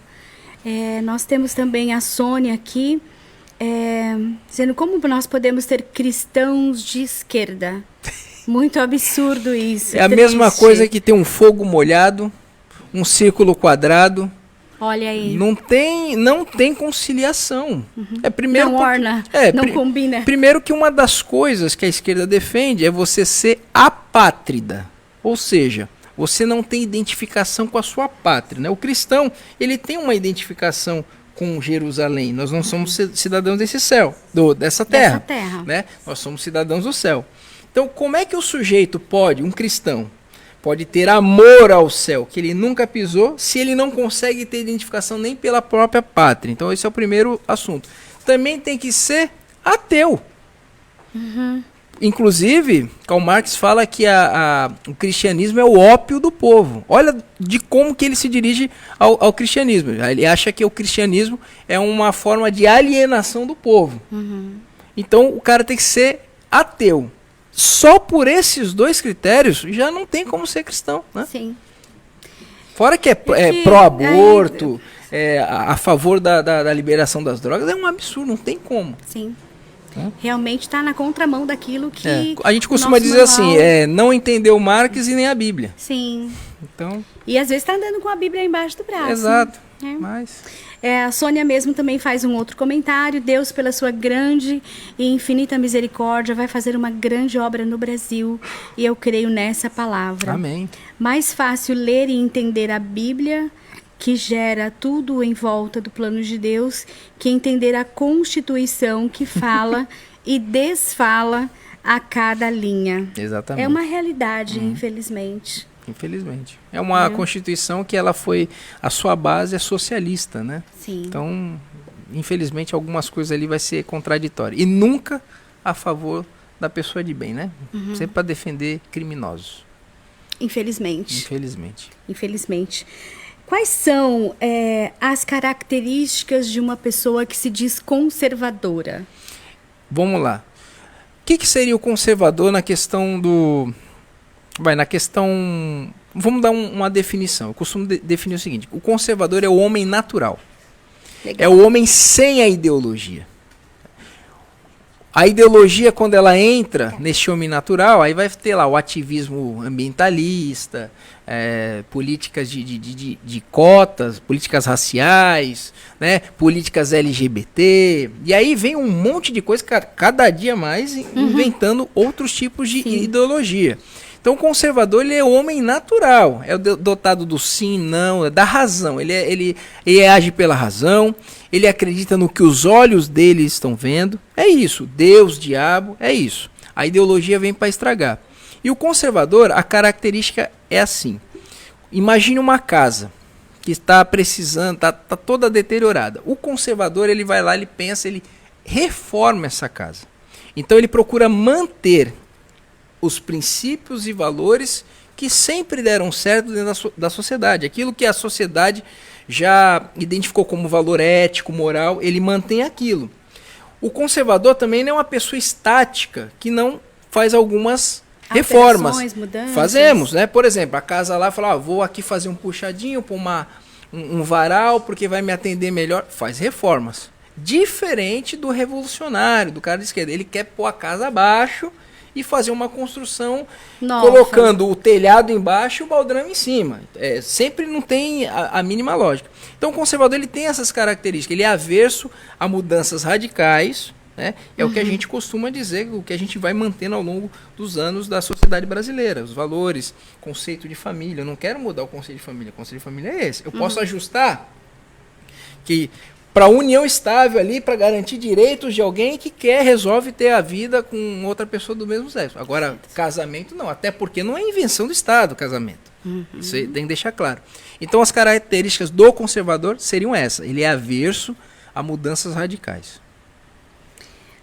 Nós temos também a Sônia aqui, dizendo como nós podemos ter cristãos de esquerda. Muito absurdo isso. É a mesma coisa que ter um fogo molhado, um círculo quadrado. Olha aí. Não tem conciliação. Primeiro não orna, não combina. Primeiro que uma das coisas que a esquerda defende é você ser apátrida. Ou seja, você não tem identificação com a sua pátria, né? O cristão, ele tem uma identificação com Jerusalém. Nós não somos cidadãos desse céu, dessa terra. Né? Nós somos cidadãos do céu. Então, como é que o sujeito pode, um cristão, pode ter amor ao céu, que ele nunca pisou, se ele não consegue ter identificação nem pela própria pátria? Então, esse é o primeiro assunto. Também tem que ser ateu. Inclusive, Karl Marx fala que o cristianismo é o ópio do povo. Olha de como que ele se dirige ao cristianismo. Ele acha que o cristianismo é uma forma de alienação do povo. Então, o cara tem que ser ateu. Só por esses dois critérios, já não tem como ser cristão. Né? Sim. Fora que é pró-aborto, a favor da liberação das drogas, é um absurdo, não tem como. Sim. Realmente está na contramão daquilo que... A gente costuma dizer assim, não entendeu Marx e nem a Bíblia. Sim. Então... E às vezes está andando com a Bíblia embaixo do braço. Exato. Mas... a Sônia mesmo também faz um outro comentário. Deus, pela sua grande e infinita misericórdia, vai fazer uma grande obra no Brasil. E eu creio nessa palavra. Amém. Mais fácil ler e entender a Bíblia, que gera tudo em volta do plano de Deus, que entender a Constituição, que fala e desfala a cada linha. Exatamente. É uma realidade, infelizmente. Infelizmente. É uma Constituição que a sua base é socialista, né? Sim. Então, infelizmente, algumas coisas ali vai ser contraditório. E nunca a favor da pessoa de bem, né? Sempre para defender criminosos. Infelizmente. Infelizmente. Quais são as características de uma pessoa que se diz conservadora? Vamos lá. O que seria o conservador na questão do... Vamos dar uma definição. Eu costumo definir o seguinte. O conservador é o homem natural. Legal. É o homem sem a ideologia. A ideologia, quando ela entra nesse homem natural, aí vai ter lá o ativismo ambientalista, políticas de cotas, políticas raciais, né, políticas LGBT, e aí vem um monte de coisa, cada dia mais, inventando outros tipos de ideologia. Então o conservador, ele é o homem natural, é dotado do sim, não, da razão, ele age pela razão, ele acredita no que os olhos dele estão vendo, é isso, Deus, diabo, é isso. A ideologia vem para estragar. E o conservador, a característica é assim, imagine uma casa que está precisando, está toda deteriorada. O conservador, ele vai lá, ele pensa, ele reforma essa casa. Então ele procura manter os princípios e valores que sempre deram certo dentro da sociedade. Aquilo que a sociedade já identificou como valor ético, moral, ele mantém aquilo. O conservador também não é uma pessoa estática, que não faz algumas reformas. Mudanças. Fazemos, né? Por exemplo, a casa lá fala, vou aqui fazer um puxadinho, pôr um varal, porque vai me atender melhor. Faz reformas. Diferente do revolucionário, do cara de esquerda. Ele quer pôr a casa abaixo e fazer uma construção nova, colocando o telhado embaixo e o baldrame em cima. Sempre não tem a mínima lógica. Então o conservador ele tem essas características. Ele é averso a mudanças radicais, né? É o que a gente costuma dizer, o que a gente vai mantendo ao longo dos anos da sociedade brasileira. Os valores, conceito de família. Eu não quero mudar o conceito de família. O conceito de família é esse. Eu posso ajustar que para união estável ali, para garantir direitos de alguém que resolve ter a vida com outra pessoa do mesmo sexo. Agora, casamento não, até porque não é invenção do Estado o casamento. Isso tem que deixar claro. Então, as características do conservador seriam essas. Ele é averso a mudanças radicais.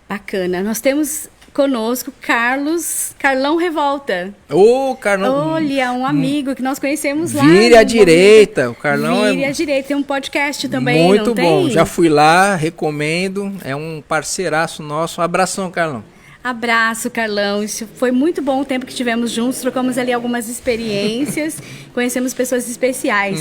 Bacana. Nós temos conosco Carlão Revolta. Ô, Carlão. Olha, um amigo que nós conhecemos lá. Vire à direita. O Carlão Vire à direita. Tem um podcast também, muito não bom. tem? Já fui lá, recomendo. É um parceiraço nosso. Um abração, Carlão. Abraço, Carlão. Isso foi muito bom o tempo que tivemos juntos. Trocamos ali algumas experiências. Conhecemos pessoas especiais.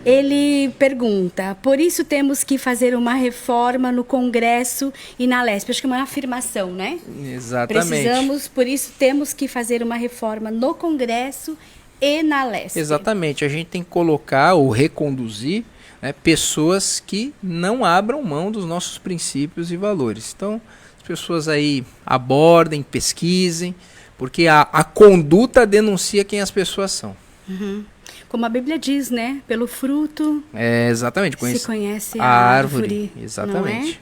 Ele pergunta, por isso temos que fazer uma reforma no Congresso e na Lespe. Acho que é uma afirmação, né? Exatamente. Por isso temos que fazer uma reforma no Congresso e na Lespe. Exatamente. A gente tem que colocar ou reconduzir, né, pessoas que não abram mão dos nossos princípios e valores. Então, pessoas aí abordem, pesquisem, porque a conduta denuncia quem as pessoas são. Como a Bíblia diz, né? Pelo fruto exatamente, se conhece a árvore. Exatamente.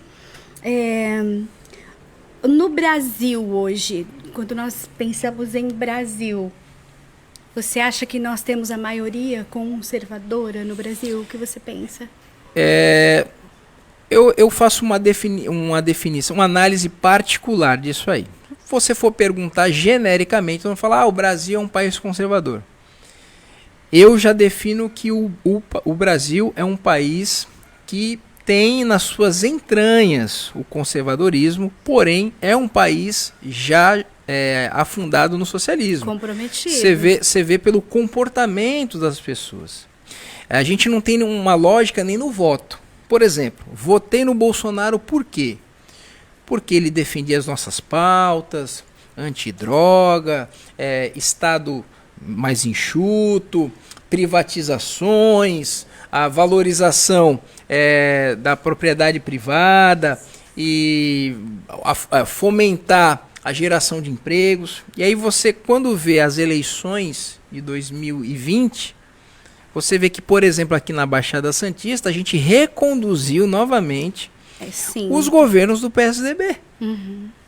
Não é? No Brasil hoje, quando nós pensamos em Brasil, você acha que nós temos a maioria conservadora no Brasil? O que você pensa? Eu faço uma definição, uma análise particular disso aí. Se você for perguntar genericamente, eu vou falar, o Brasil é um país conservador. Eu já defino que o Brasil é um país que tem nas suas entranhas o conservadorismo, porém é um país já afundado no socialismo. Comprometido. Você vê pelo comportamento das pessoas. A gente não tem uma lógica nem no voto. Por exemplo, votei no Bolsonaro por quê? Porque ele defendia as nossas pautas, antidroga, Estado mais enxuto, privatizações, a valorização da propriedade privada e fomentar a geração de empregos. E aí você, quando vê as eleições de 2020... você vê que, por exemplo, aqui na Baixada Santista, a gente reconduziu novamente os governos do PSDB.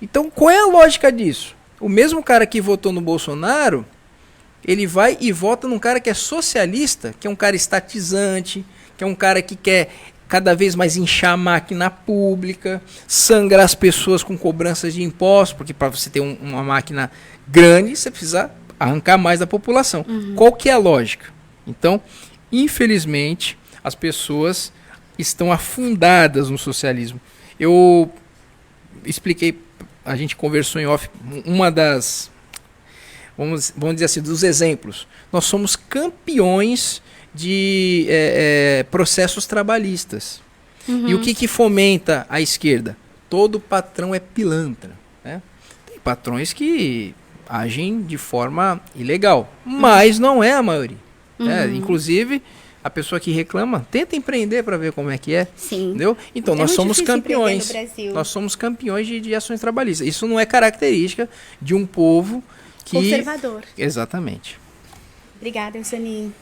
Então, qual é a lógica disso? O mesmo cara que votou no Bolsonaro, ele vai e vota num cara que é socialista, que é um cara estatizante, que é um cara que quer cada vez mais inchar a máquina pública, sangrar as pessoas com cobranças de impostos, porque para você ter uma máquina grande, você precisa arrancar mais da população. Qual que é a lógica? Então, infelizmente, as pessoas estão afundadas no socialismo. Eu expliquei, a gente conversou em off, uma das, vamos dizer assim, dos exemplos. Nós somos campeões de processos trabalhistas. E o que fomenta a esquerda? Todo patrão é pilantra, né? Tem patrões que agem de forma ilegal, mas não é a maioria. Inclusive, a pessoa que reclama, tenta empreender para ver como é que é. Sim. Entendeu? Então, nós somos campeões. Nós somos campeões de ações trabalhistas. Isso não é característica de um povo que... conservador. Exatamente. Obrigada, Eusani.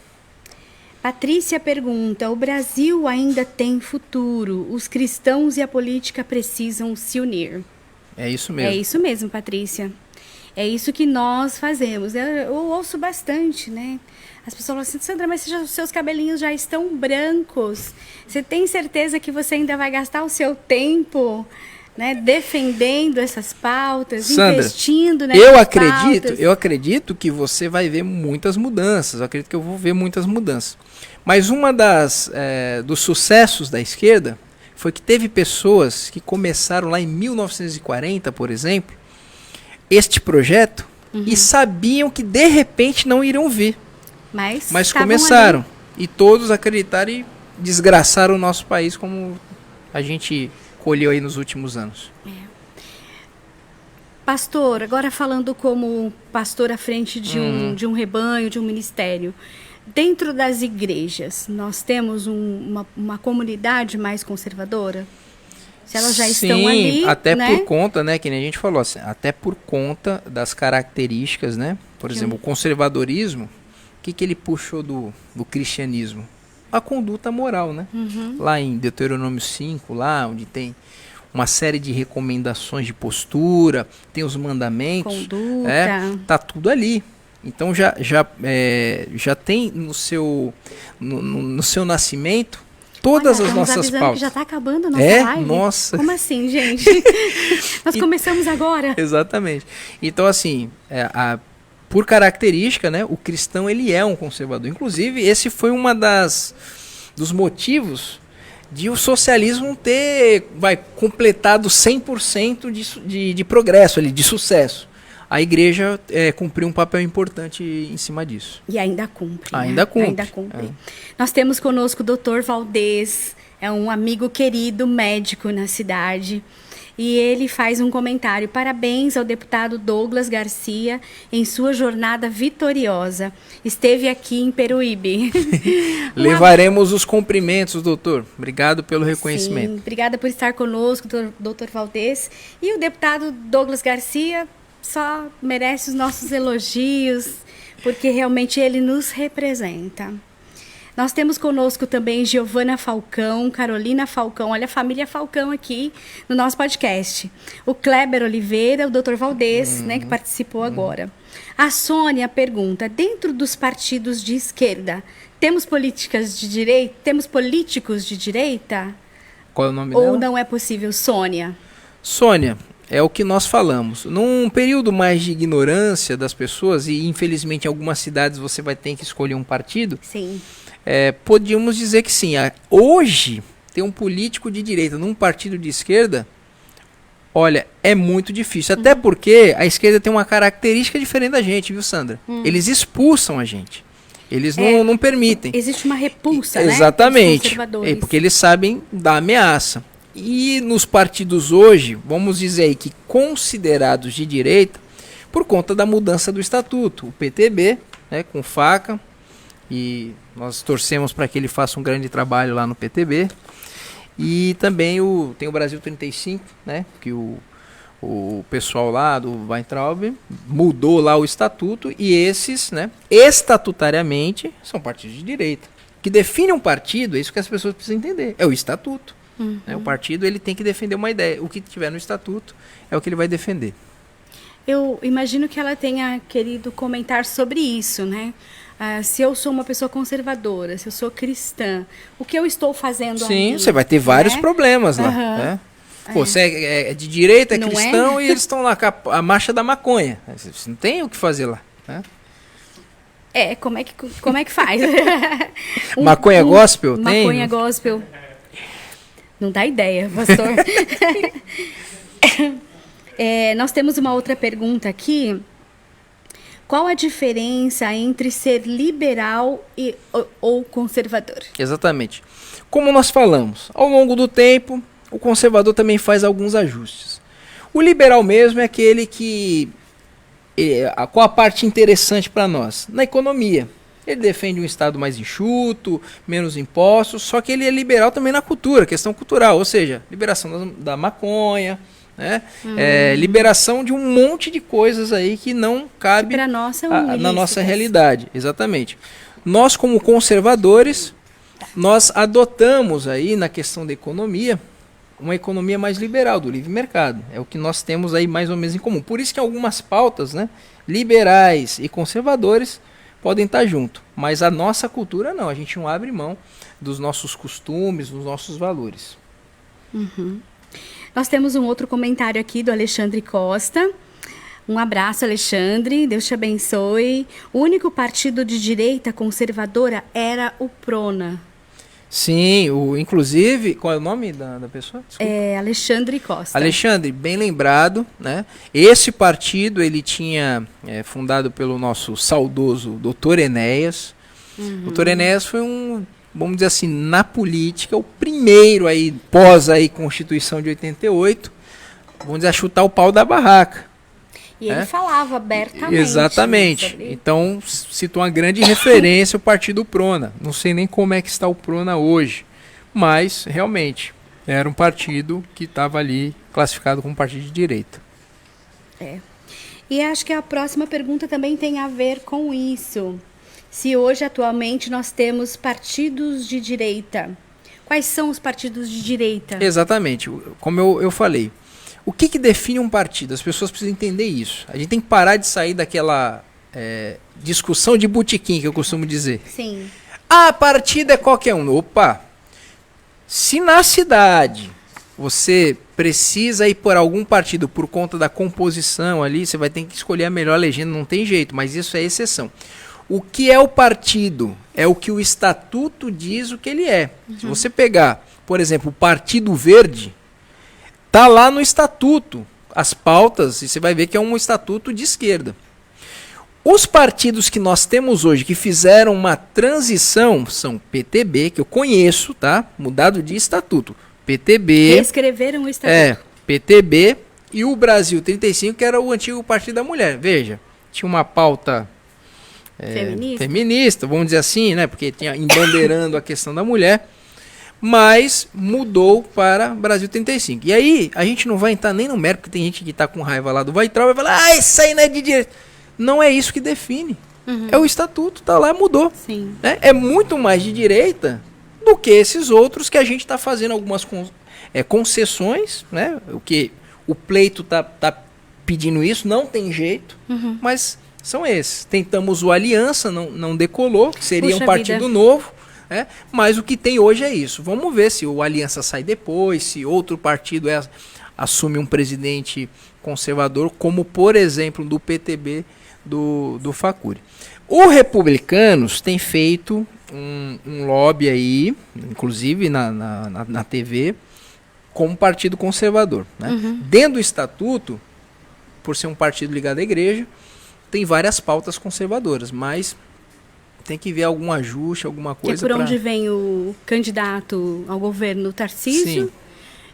Patrícia pergunta, o Brasil ainda tem futuro? Os cristãos e a política precisam se unir. É isso mesmo. É isso mesmo, Patrícia. É isso que nós fazemos. Eu ouço bastante, né? As pessoas falam assim, Sandra, mas os seus cabelinhos já estão brancos. Você tem certeza que você ainda vai gastar o seu tempo, né, defendendo essas pautas, Sandra, investindo nessas pautas? Eu acredito que você vai ver muitas mudanças. Eu acredito que eu vou ver muitas mudanças. Mas uma dos sucessos da esquerda foi que teve pessoas que começaram lá em 1940, por exemplo, este projeto e sabiam que de repente não iriam vir. Mas começaram. Ali. E todos acreditaram e desgraçaram o nosso país, como a gente colheu aí nos últimos anos. Pastor, agora falando como pastor à frente de um rebanho, de um ministério, dentro das igrejas, nós temos uma comunidade mais conservadora? Se elas já estão ali, até por conta, né, que nem a gente falou, assim, até por conta das características, né? Por exemplo, o conservadorismo, o que ele puxou do cristianismo? A conduta moral, né? Lá em Deuteronômio 5, lá onde tem uma série de recomendações de postura, tem os mandamentos, conduta, tá tudo ali. Então já tem no seu nascimento todas as nossas pautas. Que já está acabando a nossa live. Nossa. Como assim, gente? Nós começamos agora. Exatamente. Então, assim, por característica, né, o cristão ele é um conservador. Inclusive, esse foi dos motivos de o socialismo ter completado 100% de progresso ali, de sucesso. A igreja cumpriu um papel importante em cima disso. E ainda cumpre. Ainda cumpre. Nós temos conosco o Dr. Valdez, é um amigo querido, médico na cidade. E ele faz um comentário. Parabéns ao deputado Douglas Garcia em sua jornada vitoriosa. Esteve aqui em Peruíbe. Levaremos os cumprimentos, doutor. Obrigado pelo reconhecimento. Sim, obrigada por estar conosco, doutor Valdez. E o deputado Douglas Garcia só merece os nossos elogios, porque realmente ele nos representa. Nós temos conosco também Giovana Falcão, Carolina Falcão, olha a família Falcão aqui no nosso podcast. O Kleber Oliveira, o Dr. Valdez, né, que participou agora. A Sônia pergunta, dentro dos partidos de esquerda, temos políticos de direita? Qual é o nome dela? Ou não é possível, Sônia? Sônia, é o que nós falamos. Num período mais de ignorância das pessoas, e infelizmente em algumas cidades você vai ter que escolher um partido, sim. Podíamos dizer que sim. Hoje, ter um político de direita num partido de esquerda, olha, é muito difícil. Até porque a esquerda tem uma característica diferente da gente, viu, Sandra? Eles expulsam a gente. Eles não permitem. Existe uma repulsa, exatamente, né? Porque eles sabem da ameaça. E nos partidos hoje, vamos dizer aí que considerados de direita, por conta da mudança do estatuto. O PTB, né, com faca, e nós torcemos para que ele faça um grande trabalho lá no PTB. E também tem o Brasil 35, né, que o pessoal lá do Weintraub mudou lá o estatuto, e esses, né, estatutariamente, são partidos de direita. O que define um partido, é isso que as pessoas precisam entender, é o estatuto. O partido ele tem que defender uma ideia. O que tiver no estatuto é o que ele vai defender. Eu imagino que ela tenha querido comentar sobre isso, né? Se eu sou uma pessoa conservadora, se eu sou cristã, o que eu estou fazendo Sim, ali, você vai ter vários problemas lá. Né? Pô, você é de direita, é não cristão, e eles estão lá com a marcha da maconha. Você não tem o que fazer lá. Né? Como é que faz? Maconha gospel? Maconha gospel. Não dá ideia, pastor. Nós temos uma outra pergunta aqui. Qual a diferença entre ser liberal ou conservador? Exatamente. Como nós falamos, ao longo do tempo, o conservador também faz alguns ajustes. O liberal mesmo é aquele que... qual a parte interessante para nós? Na economia. Ele defende um Estado mais enxuto, menos impostos, só que ele é liberal também na cultura, questão cultural, ou seja, liberação da maconha, né? Liberação de um monte de coisas aí que não cabe na nossa realidade. Exatamente. Nós, como conservadores, nós adotamos aí na questão da economia uma economia mais liberal, do livre mercado. É o que nós temos aí mais ou menos em comum. Por isso que algumas pautas, né, liberais e conservadores podem estar junto, mas a nossa cultura não, a gente não abre mão dos nossos costumes, dos nossos valores. Nós temos um outro comentário aqui do Alexandre Costa. Um abraço, Alexandre, Deus te abençoe. O único partido de direita conservadora era o Prona. Sim, inclusive, qual é o nome da pessoa? Desculpa. É Alexandre Costa. Alexandre, bem lembrado, né? Esse partido, ele tinha fundado pelo nosso saudoso Dr. Enéas. Dr. Enéas foi vamos dizer assim, na política, o primeiro aí, pós aí Constituição de 88, vamos dizer, a chutar o pau da barraca. E ele falava abertamente. Exatamente. Então, citou uma grande referência o Partido Prona. Não sei nem como é que está o Prona hoje, mas, realmente, era um partido que estava ali classificado como partido de direita. E acho que a próxima pergunta também tem a ver com isso. Se hoje, atualmente, nós temos partidos de direita. Quais são os partidos de direita? Exatamente. Como eu falei. O que define um partido? As pessoas precisam entender isso. A gente tem que parar de sair daquela discussão de botequim, que eu costumo dizer. Sim. Partido é qualquer um. Opa! Se na cidade você precisa ir por algum partido por conta da composição ali, você vai ter que escolher a melhor legenda, não tem jeito, mas isso é exceção. O que é o partido? É o que o estatuto diz o que ele é. Se você pegar, por exemplo, o Partido Verde, tá lá no estatuto, as pautas, e você vai ver que é um estatuto de esquerda. Os partidos que nós temos hoje, que fizeram uma transição, são PTB, que eu conheço, tá? Mudado de estatuto. PTB. Reescreveram o estatuto. PTB e o Brasil 35, que era o antigo Partido da Mulher. Veja, tinha uma pauta feminista, vamos dizer assim, né? Porque tinha embandeirando a questão da mulher. Mas mudou para Brasil 35. E aí, a gente não vai entrar nem no mérito, porque tem gente que está com raiva lá do Weintraub e vai falar, isso aí não é de direita. Não é isso que define. É o estatuto, tá lá, mudou. Sim. Né? É muito mais de direita do que esses outros que a gente está fazendo algumas concessões, né? O que o pleito tá pedindo isso, não tem jeito, mas são esses. Tentamos o Aliança, não decolou, que seria um partido novo. Mas o que tem hoje é isso. Vamos ver se o Aliança sai depois, se outro partido assume um presidente conservador, como por exemplo do PTB do Facuri. O Republicanos tem feito um lobby aí, inclusive na TV, como partido conservador. Né? Dentro do estatuto, por ser um partido ligado à igreja, tem várias pautas conservadoras, mas tem que ver algum ajuste, alguma coisa. Que é por onde vem o candidato ao governo, Tarcísio. Sim.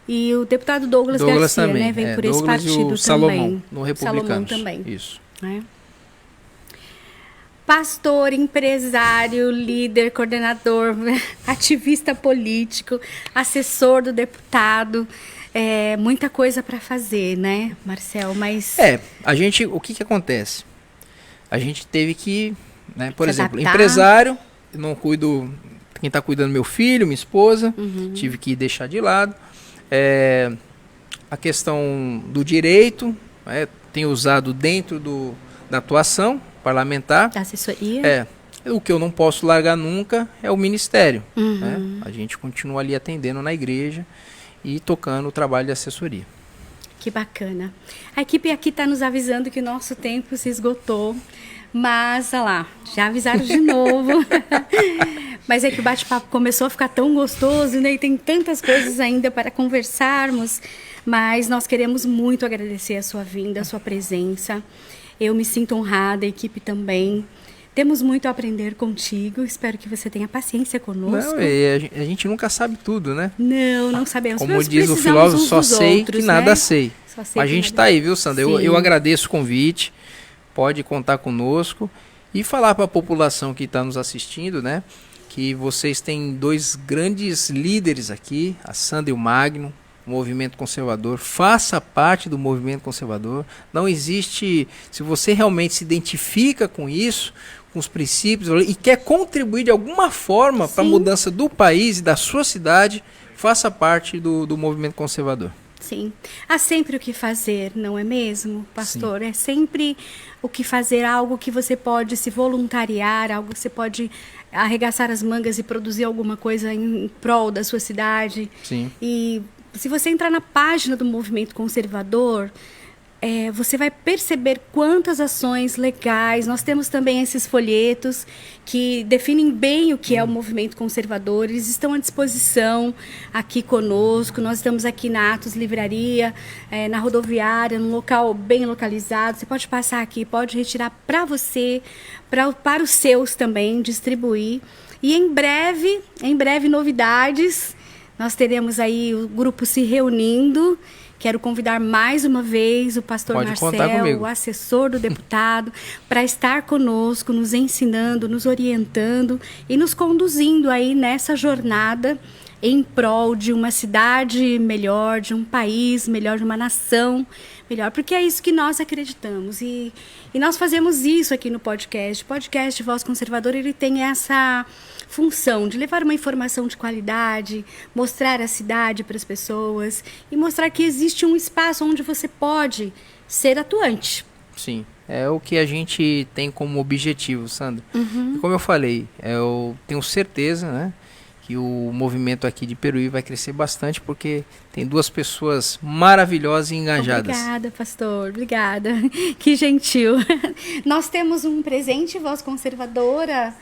E o deputado Douglas Garcia, também, né? Vem por Douglas esse partido e o também. Salomão, no Republicanos. Salomão também. Isso. Pastor, empresário, líder, coordenador, ativista político, assessor do deputado. Muita coisa para fazer, né, Marcel? Mas o que acontece? A gente teve que, né, por exemplo, adaptar. Empresário, eu não cuido, quem está cuidando meu filho, minha esposa, tive que deixar de lado. A questão do direito, tenho usado dentro da atuação parlamentar. Da assessoria. O que eu não posso largar nunca é o ministério. Né? A gente continua ali atendendo na igreja e tocando o trabalho de assessoria. Que bacana. A equipe aqui está nos avisando que o nosso tempo se esgotou, mas, olha lá, já avisaram de novo. Mas é que o bate-papo começou a ficar tão gostoso, né? E tem tantas coisas ainda para conversarmos, mas nós queremos muito agradecer a sua vinda, a sua presença. Eu me sinto honrada, a equipe também. Temos muito a aprender contigo. Espero que você tenha paciência conosco. A gente nunca sabe tudo, né? Não sabemos. Como diz o filósofo, só sei que nada sei. A gente está aí, viu, Sandra? Eu agradeço o convite. Pode contar conosco. E falar para a população que está nos assistindo, né? Que vocês têm dois grandes líderes aqui, a Sandra e o Magno. Movimento conservador, faça parte do movimento conservador. Não existe, se você realmente se identifica com isso, com os princípios e quer contribuir de alguma forma para a mudança do país e da sua cidade, faça parte do movimento conservador. Sim, há sempre o que fazer, não é mesmo, pastor? Sim. É sempre o que fazer, algo que você pode se voluntariar, algo que você pode arregaçar as mangas e produzir alguma coisa em prol da sua cidade. Sim. E se você entrar na página do Movimento Conservador, você vai perceber quantas ações legais. Nós temos também esses folhetos que definem bem o que é o movimento conservador. Eles estão à disposição aqui conosco. Nós estamos aqui na Atos Livraria, na rodoviária, num local bem localizado. Você pode passar aqui, pode retirar para você, para os seus também, distribuir. E em breve novidades. Nós teremos aí o grupo se reunindo. Quero convidar mais uma vez o pastor Marcel, o assessor do deputado, para estar conosco, nos ensinando, nos orientando e nos conduzindo aí nessa jornada em prol de uma cidade melhor, de um país melhor, de uma nação melhor, porque é isso que nós acreditamos. E nós fazemos isso aqui no podcast. O podcast Voz Conservadora, ele tem essa função de levar uma informação de qualidade, mostrar a cidade para as pessoas e mostrar que existe um espaço onde você pode ser atuante. Sim, é o que a gente tem como objetivo, Sandra. E como eu falei, eu tenho certeza, né, que o movimento aqui de Peruíbe vai crescer bastante porque tem duas pessoas maravilhosas e engajadas. Obrigada, pastor. Obrigada. Que gentil. Nós temos um presente, Voz Conservadora.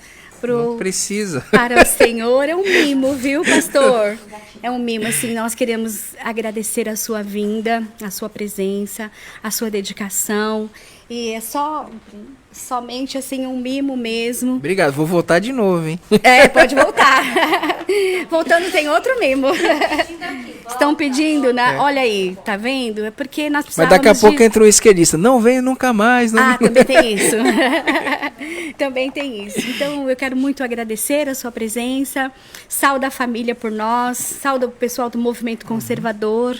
Não precisa. Para o Senhor. É um mimo, viu, pastor? É um mimo, assim, nós queremos agradecer a sua vinda, a sua presença, a sua dedicação. E é somente, assim, um mimo mesmo. Obrigado, vou voltar de novo, hein? Pode voltar. Voltando tem outro mimo. Estão pedindo, né? Olha aí, tá vendo? É porque nós precisamos. Mas daqui a pouco entra um esquerdista. Não venho nunca mais. Não... também tem isso. Também tem isso. Então, eu quero muito agradecer a sua presença. Saúde a família por nós. Saúde o pessoal do movimento conservador.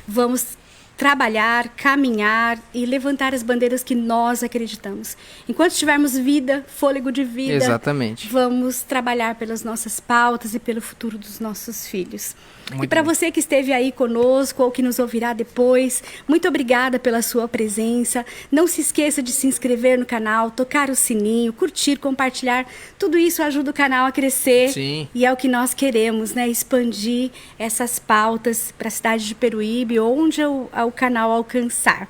Vamos trabalhar, caminhar e levantar as bandeiras que nós acreditamos. Enquanto tivermos vida, fôlego de vida, exatamente, vamos trabalhar pelas nossas pautas e pelo futuro dos nossos filhos. Muito e para bem. você que esteve aí conosco ou que nos ouvirá depois, muito obrigada pela sua presença. Não se esqueça de se inscrever no canal, tocar o sininho, curtir, compartilhar. Tudo isso ajuda o canal a crescer. Sim. E é o que nós queremos, né? Expandir essas pautas para a cidade de Peruíbe, onde o canal alcançar.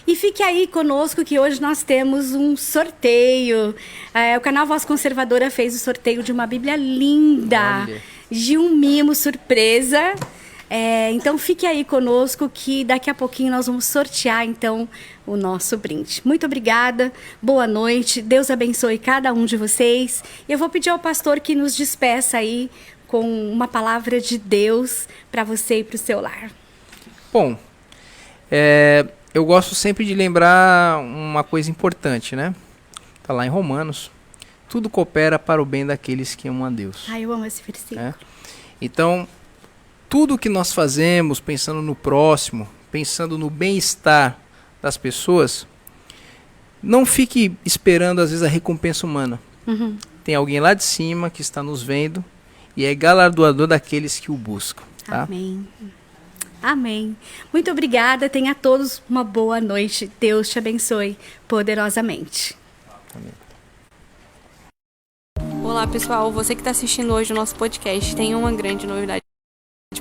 E fique aí conosco que hoje nós temos um sorteio. O canal Voz Conservadora fez o sorteio de uma Bíblia linda. Olha. De um mimo surpresa. Então fique aí conosco que daqui a pouquinho nós vamos sortear então o nosso brinde. Muito obrigada, boa noite, Deus abençoe cada um de vocês. Eu vou pedir ao pastor que nos despeça aí com uma palavra de Deus para você e para o seu lar. Bom, eu gosto sempre de lembrar uma coisa importante, né? Está lá em Romanos. Tudo coopera para o bem daqueles que amam a Deus. Eu amo esse versículo. Então, tudo que nós fazemos pensando no próximo, pensando no bem-estar das pessoas, não fique esperando, às vezes, a recompensa humana. Tem alguém lá de cima que está nos vendo e é galardoador daqueles que o buscam. Tá? Amém. Amém. Muito obrigada. Tenha a todos uma boa noite. Deus te abençoe poderosamente. Amém. Olá pessoal, você que está assistindo hoje o nosso podcast tem uma grande novidade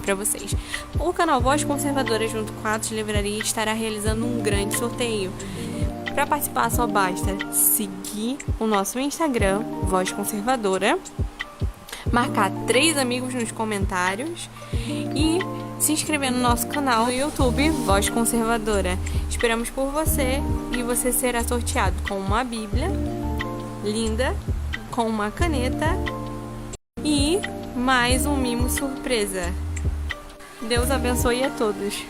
para vocês. O canal Voz Conservadora junto com a Atos Livraria estará realizando um grande sorteio. Para participar só basta seguir o nosso Instagram, Voz Conservadora, marcar 3 amigos nos comentários e se inscrever no nosso canal no YouTube, Voz Conservadora. Esperamos por você e você será sorteado com uma Bíblia linda, com uma caneta e mais um mimo surpresa. Deus abençoe a todos.